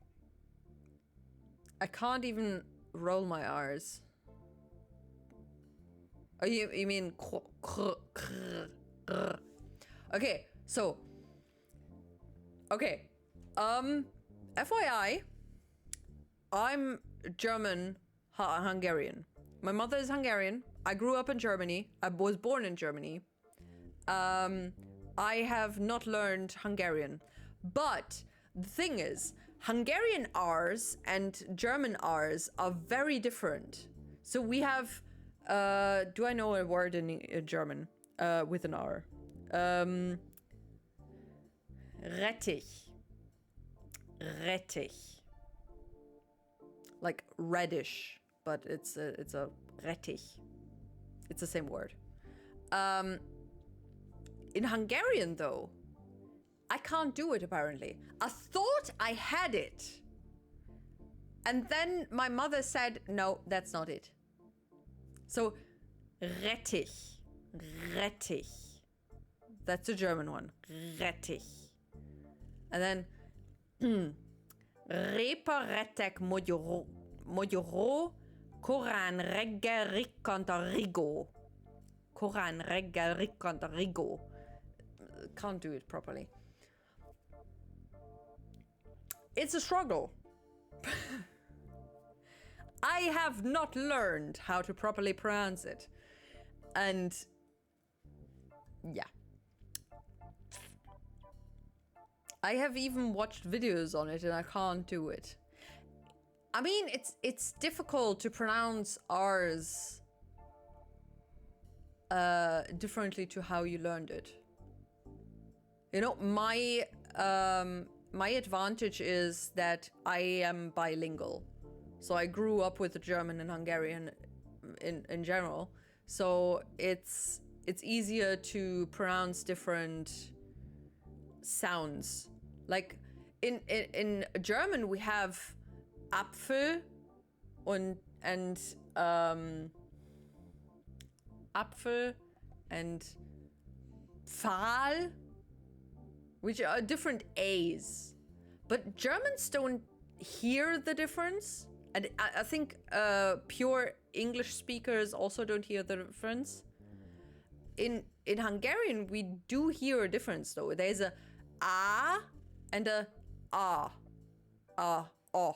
I can't even roll my R's. Oh, you mean okay, so okay. FYI, I'm German Hungarian. My mother is Hungarian. I grew up in Germany. I was born in Germany. I have not learned Hungarian. But the thing is, Hungarian R's and German R's are very different. So we have, do I know a word in German with an R? Rettich. Rettich. Like reddish, but it's a Rettich. It's the same word. In Hungarian, though, I can't do it, apparently. I thought I had it. And then my mother said, no, that's not it. So, Rettich. Rettich. That's the German one. Rettich. And then, Répa Rettek Magyoro Korán reggel rikkant a rigó. Korán reggel rikkant a rigó. Can't do it properly. It's a struggle. I have not learned how to properly pronounce it. And yeah. I have even watched videos on it and I can't do it. I mean, it's difficult to pronounce R's differently to how you learned it. You know, my advantage is that I am bilingual. So I grew up with German and Hungarian in general. So it's easier to pronounce different sounds. Like in German we have Apfel and Apfel and Pfahl, which are different A's. But Germans don't hear the difference. And I think pure English speakers also don't hear the difference. In Hungarian, we do hear a difference though. There's a A and a A. O.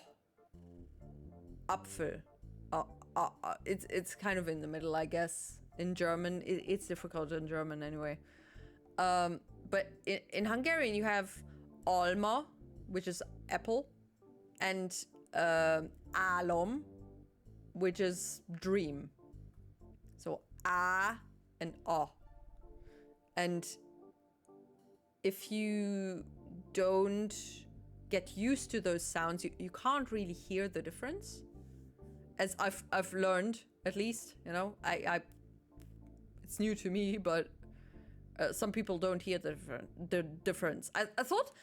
Apfel. It's kind of in the middle, I guess. In German, it's difficult in German anyway. But in Hungarian, you have Alma, which is apple, and Álom, which is dream. So A and O. And if you don't get used to those sounds, you can't really hear the difference. As I've learned, at least, you know, I it's new to me, but some people don't hear the difference. I thought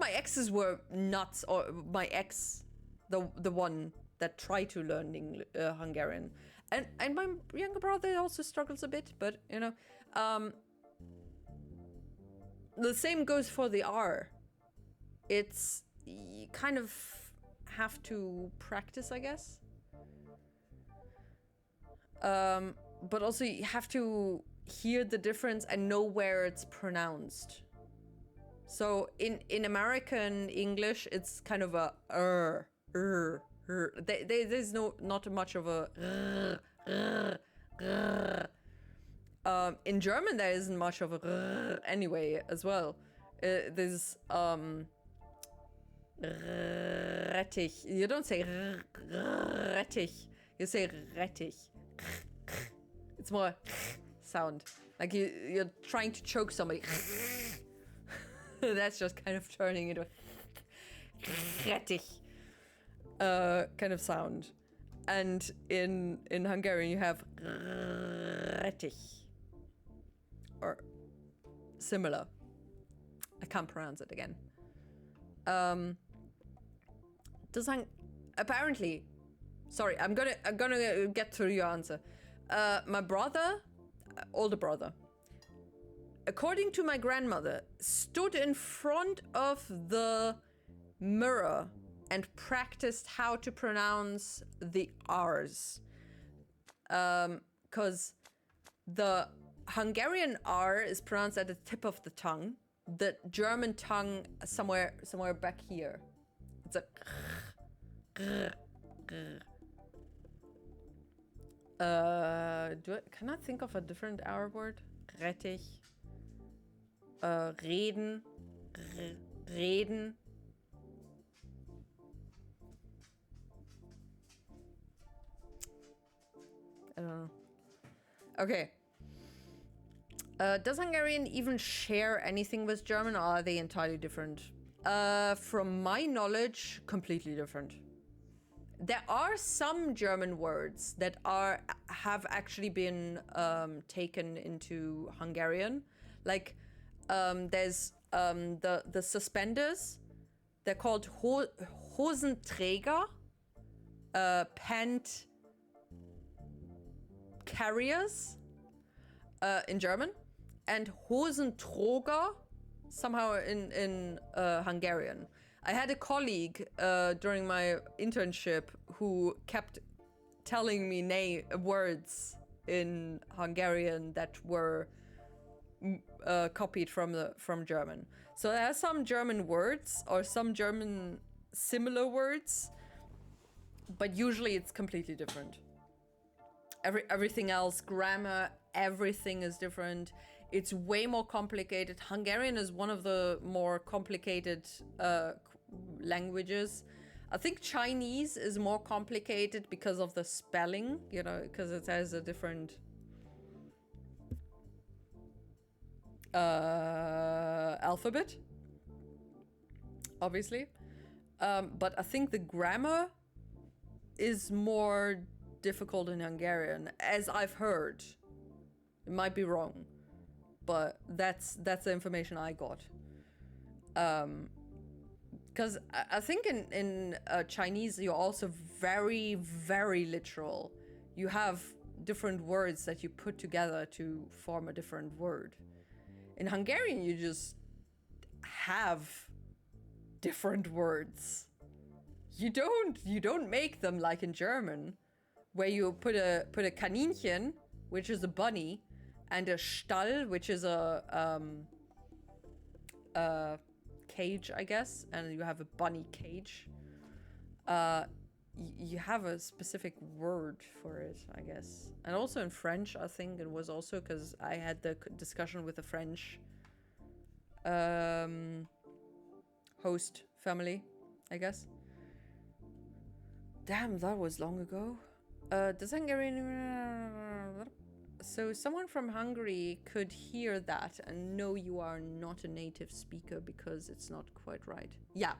my exes were nuts, or my ex, the one that tried to learn Hungarian, and my younger brother also struggles a bit, but you know, the same goes for the R. It's, you kind of have to practice, I guess. But also you have to hear the difference and know where it's pronounced. So in American English, it's kind of a there's not much of a in German there isn't much of a anyway as well. There's Rettich. You don't say Rettich. You say Rettich. It's more sound. Like you're trying to choke somebody. That's just kind of turning into Rettich kind of sound. And in Hungarian you have Rettich. Or similar. I can't pronounce it again. Apparently, sorry, I'm gonna get through your answer. My brother, older brother, according to my grandmother, stood in front of the mirror and practiced how to pronounce the R's. Because the Hungarian R is pronounced at the tip of the tongue. The German tongue somewhere back here. It's a can I think of a different R word? Rettich. Reden. Reden. I don't know. Okay. Does Hungarian even share anything with German, or are they entirely different? From my knowledge, completely different. There are some German words that have actually been taken into Hungarian. Like there's the suspenders. They're called Hosenträger, pant carriers in German, and Hosenträger somehow in Hungarian. I had a colleague during my internship who kept telling me words in Hungarian that were copied from German. So there are some German words or some German similar words, but usually it's completely different. Everything else, grammar, everything is different. It's way more complicated. Hungarian is one of the more complicated languages. I think Chinese is more complicated because of the spelling, you know, because it has a different alphabet, obviously. But I think the grammar is more difficult in Hungarian, as I've heard. It might be wrong, but that's the information I got. Because I think in Chinese you're also very, very literal. You have different words that you put together to form a different word. In Hungarian, you just have different words. You don't make them like in German, where you put a Kaninchen, which is a bunny, and a Stall, which is a cage, I guess, and you have a bunny cage. You have a specific word for it, I guess. And also in French, I think it was also, because I had the discussion with a French host family, I guess. Damn, that was long ago. Does Hungarian... So someone from Hungary could hear that and know you are not a native speaker because it's not quite right. Yeah.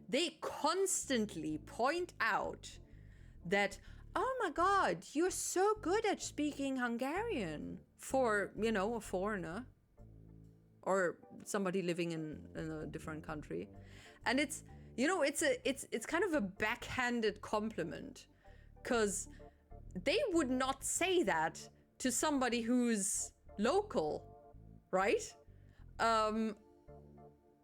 They constantly point out that, oh my god, you're so good at speaking Hungarian for, you know, a foreigner or somebody living in a different country. And it's, you know, it's kind of a backhanded compliment, because they would not say that to somebody who's local, right? And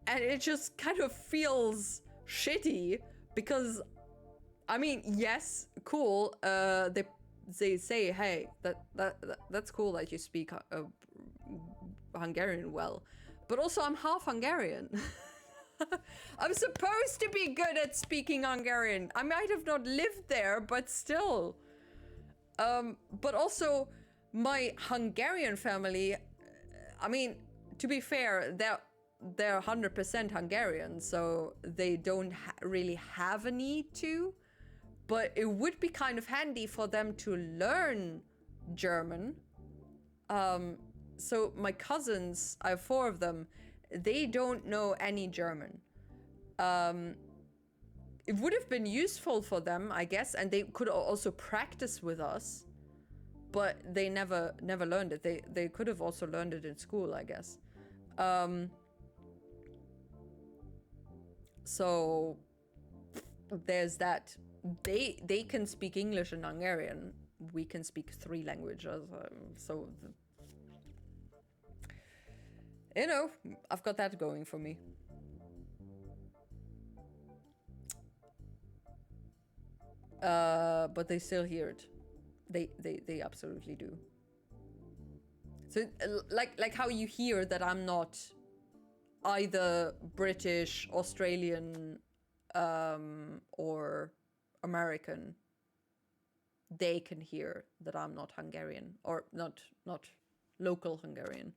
it just kind of feels shitty, because I mean, yes, cool, they say, hey, that's cool that you speak Hungarian well, but also I'm half Hungarian. I'm supposed to be good at speaking Hungarian. I might have not lived there, but still. But also my Hungarian family, I mean, to be fair, they're 100% Hungarian, so they don't really have a need to, but it would be kind of handy for them to learn German. So my cousins, I have 4 of them, they don't know any German. It would have been useful for them, I guess, and they could also practice with us, but they never learned it. They could have also learned it in school, I guess. So there's that. They can speak English and Hungarian. We can speak 3 languages. So you know, I've got that going for me. But they still hear it. They absolutely do. So like how you hear that I'm not either British, Australian, or American. They can hear that I'm not Hungarian, or not local Hungarian.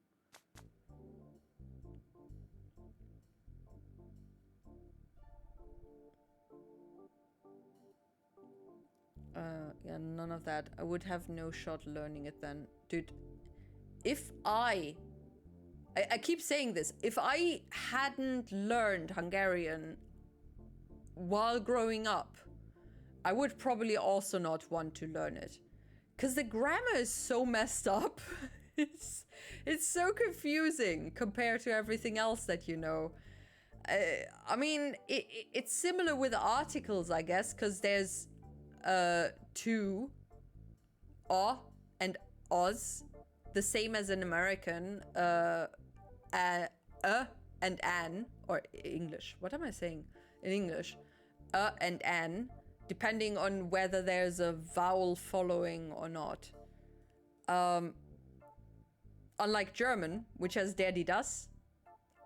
Yeah, none of that. I would have no shot learning it then. Dude, if I keep saying this, if I hadn't learned Hungarian while growing up, I would probably also not want to learn it. Because the grammar is so messed up. It's so confusing compared to everything else that you know. I mean, it's similar with articles, I guess, because there's 2 and os, the same as in American, and an, or English. What am I saying? In English, and an, depending on whether there's a vowel following or not. Unlike German, which has der, die, das,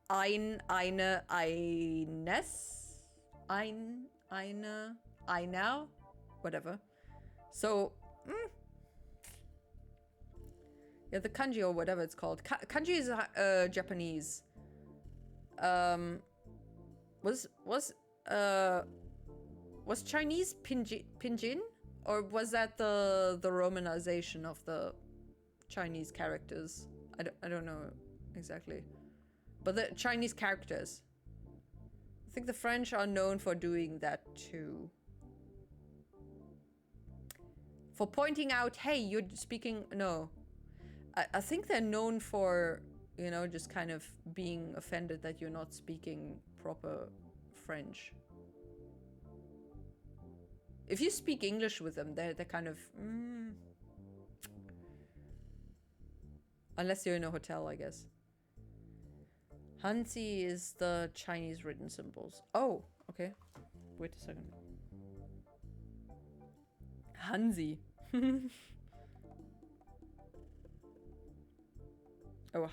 ein, eine, eines, ein, eine, einer, whatever. So, yeah, the kanji or whatever it's called. Kanji is Japanese. Was Chinese pinyin, or was that the romanization of the Chinese characters? I don't know exactly, but the Chinese characters. I think the French are known for doing that too. For pointing out, hey, you're speaking, no. I think they're known for, you know, just kind of being offended that you're not speaking proper French. If you speak English with them, they're kind of, unless you're in a hotel, I guess. Hanzi is the Chinese written symbols. Oh, okay. Wait a second. Hanzi. Oh,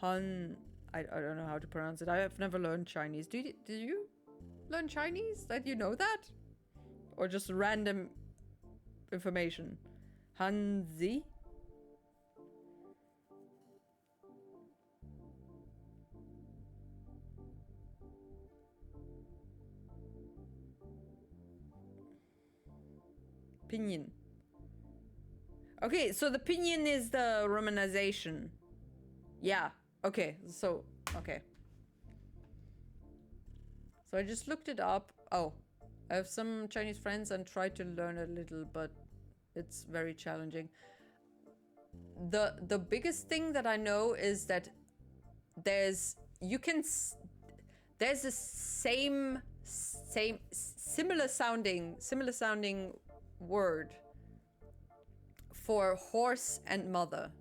Han. I don't know how to pronounce it. I have never learned Chinese. Did you learn Chinese? That you know that? Or just random information? Hanzi? Pinyin. Okay, so the pinyin is the romanization. Yeah, okay, so, okay. So I just looked it up. Oh, I have some Chinese friends and tried to learn a little, but it's very challenging. The biggest thing that I know is that there's a similar sounding word for horse and mother,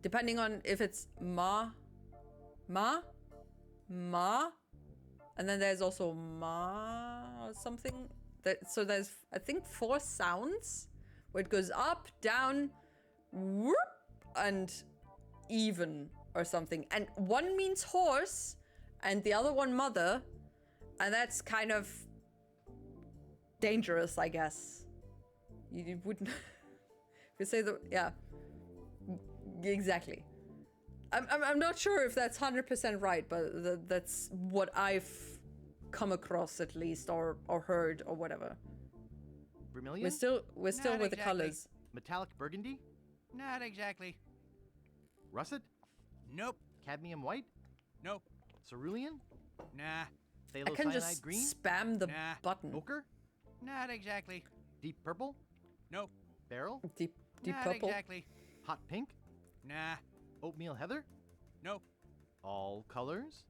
depending on if it's ma, and then there's also ma or something. So there's, I think, 4 sounds where it goes up, down, whoop, and even or something. And one means horse and the other one mother, and that's kind of dangerous, I guess. You wouldn't if you say the, yeah, exactly. I'm not sure if that's 100% right, but that's what I've come across, at least, or heard, or whatever. Vermilion? We're still Not with the exactly. colors. Metallic burgundy? Not exactly. Russet? Nope. Cadmium white? Nope. Cerulean? Nah. I can Phthalocyanide just green? spam the Nah. button. Ochre? Not exactly. Deep purple? Nope. Beryl? Deep Not purple. exactly. Hot pink? Nah. Oatmeal heather? Nope. All colors?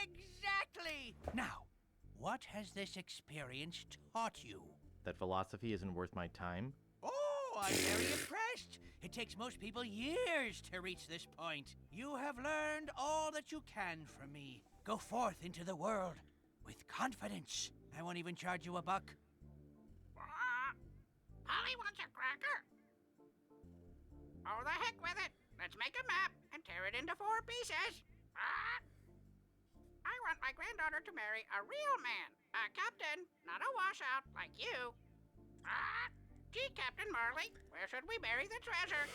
Exactly! Now, what has this experience taught you? That philosophy isn't worth my time? Oh, I'm very impressed. It takes most people years to reach this point. You have learned all that you can from me. Go forth into the world with confidence. I won't even charge you $1. Polly wants a cracker. Oh, the heck with it. Let's make a map and tear it into 4 pieces. I want my granddaughter to marry a real man. A captain, not a washout like you. Gee, Captain Marley, where should we bury the treasure?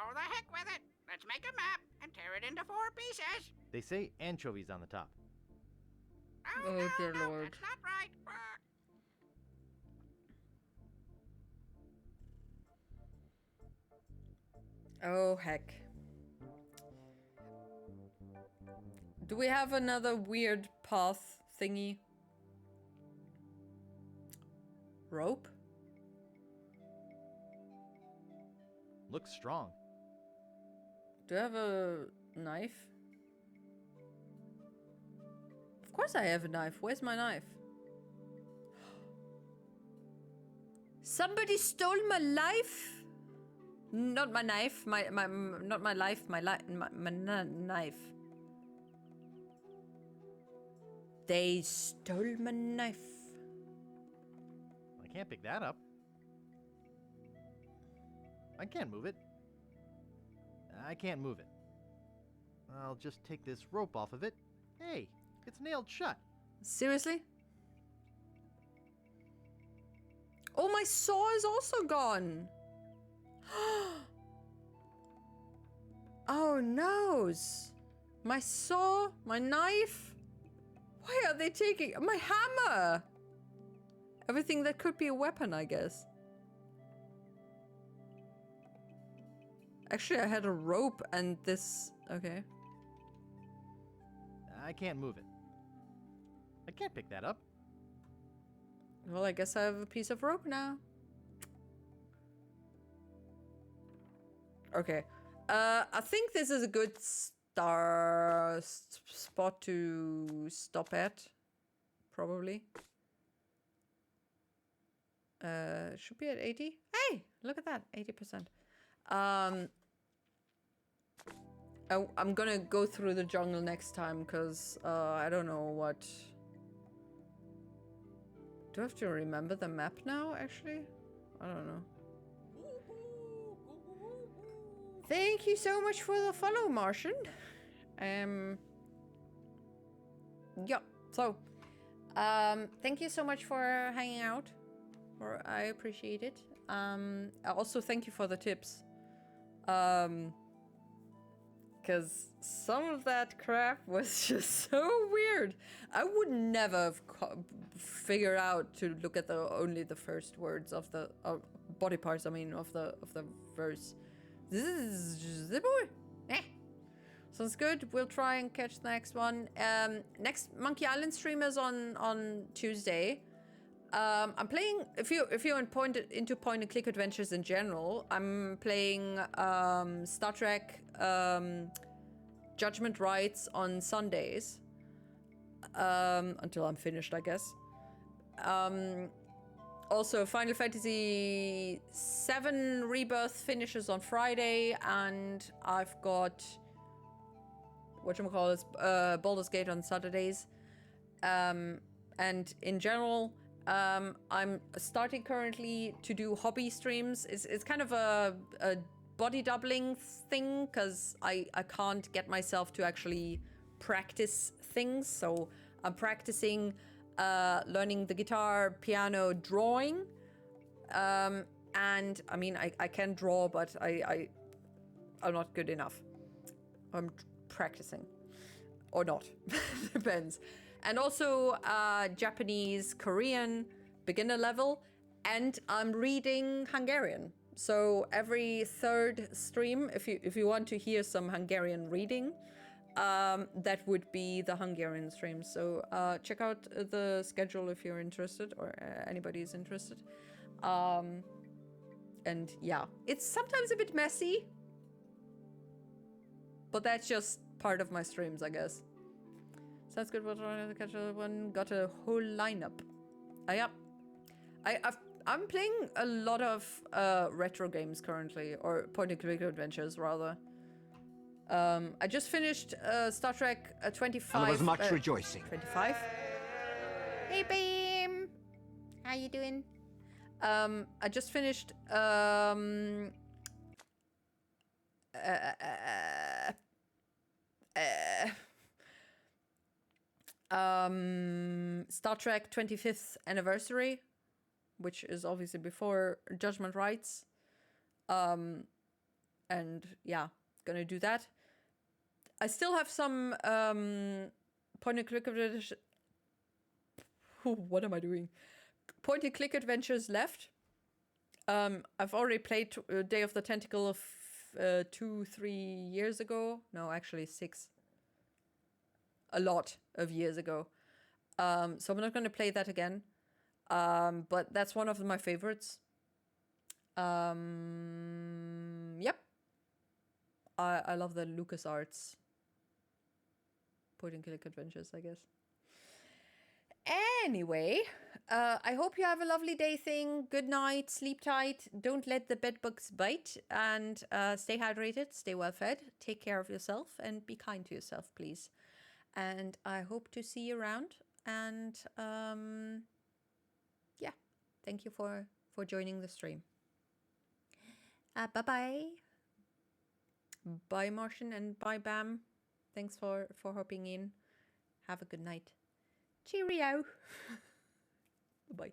Oh, the heck with it. Let's make a map and tear it into 4 pieces. They say anchovies on the top. Oh, Oh, no, dear no, Lord. that's not right. Oh, heck. Do we have another weird path thingy? Rope? Looks strong. Do I have a knife? Of course I have a knife. Where's my knife? Somebody stole my life? Not my knife, not my life, my knife. They stole my knife. I can't pick that up. I can't move it. I can't move it. I'll just take this rope off of it. Hey, it's nailed shut. Seriously? Oh, my saw is also gone. Oh, noes. My saw, my knife. Why are they taking my hammer? Everything that could be a weapon, I guess. Actually, I had a rope and this. Okay. I can't move it. I can't pick that up. Well, I guess I have a piece of rope now. Okay. I think this is a good spot to stop at. Probably. Should be at 80. Hey, look at that. 80%. I'm gonna go through the jungle next time because I don't know what. Do I have to remember the map now? Actually, I don't know. Thank you so much for the follow, Martian. Yeah. So, thank you so much for hanging out. I appreciate it. Also, thank you for the tips. Because some of that crap was just so weird. I would never have figured out to look at only the first words of the body parts. I mean, of the verse. This is the boy. Sounds good. We'll try and catch the next one. Next Monkey Island stream is on Tuesday. I'm playing. If you're into point and click adventures in general, I'm playing Star Trek Judgment Rights on Sundays until I'm finished, I guess. Also, Final Fantasy VII Rebirth finishes on Friday, and I've got Baldur's Gate on Saturdays. And in general, I'm starting currently to do hobby streams. It's kind of a body doubling thing because I can't get myself to actually practice things. So I'm practicing learning the guitar, piano, drawing. And I mean, I can draw, but I'm not good enough. I'm practicing. Or not. Depends. And also Japanese, Korean, beginner level, and I'm reading Hungarian. So every third stream, if you want to hear some Hungarian reading, that would be the Hungarian stream. So check out the schedule if you're interested, or anybody is interested. And yeah, it's sometimes a bit messy, but that's just part of my streams, I guess. Sounds good. We'll try to catch another one. Got a whole lineup. Yeah. I'm playing a lot of retro games currently, or point-and-click adventures rather. I just finished Star Trek 25. And there was much rejoicing. 25. Hey, Beam. How you doing? I just finished Star Trek 25th anniversary, which is obviously before Judgment Rights. And yeah, gonna do that. I still have some point and click adventures. What am I doing? Point and click adventures left. I've already played Day of the Tentacle of 2-3 years ago. No, actually 6. A lot of years ago. So I'm not going to play that again. But that's one of my favorites. Yep. I love the LucasArts point and click adventures, I guess. Anyway, I hope you have a lovely day thing. Good night, sleep tight, don't let the bedbugs bite, and stay hydrated, stay well fed, take care of yourself, and be kind to yourself, please. And I hope to see you around, and yeah, thank you for joining the stream. Bye-bye. Bye, Martian, and bye, Bam. Thanks for hopping in. Have a good night. Cheerio. Bye.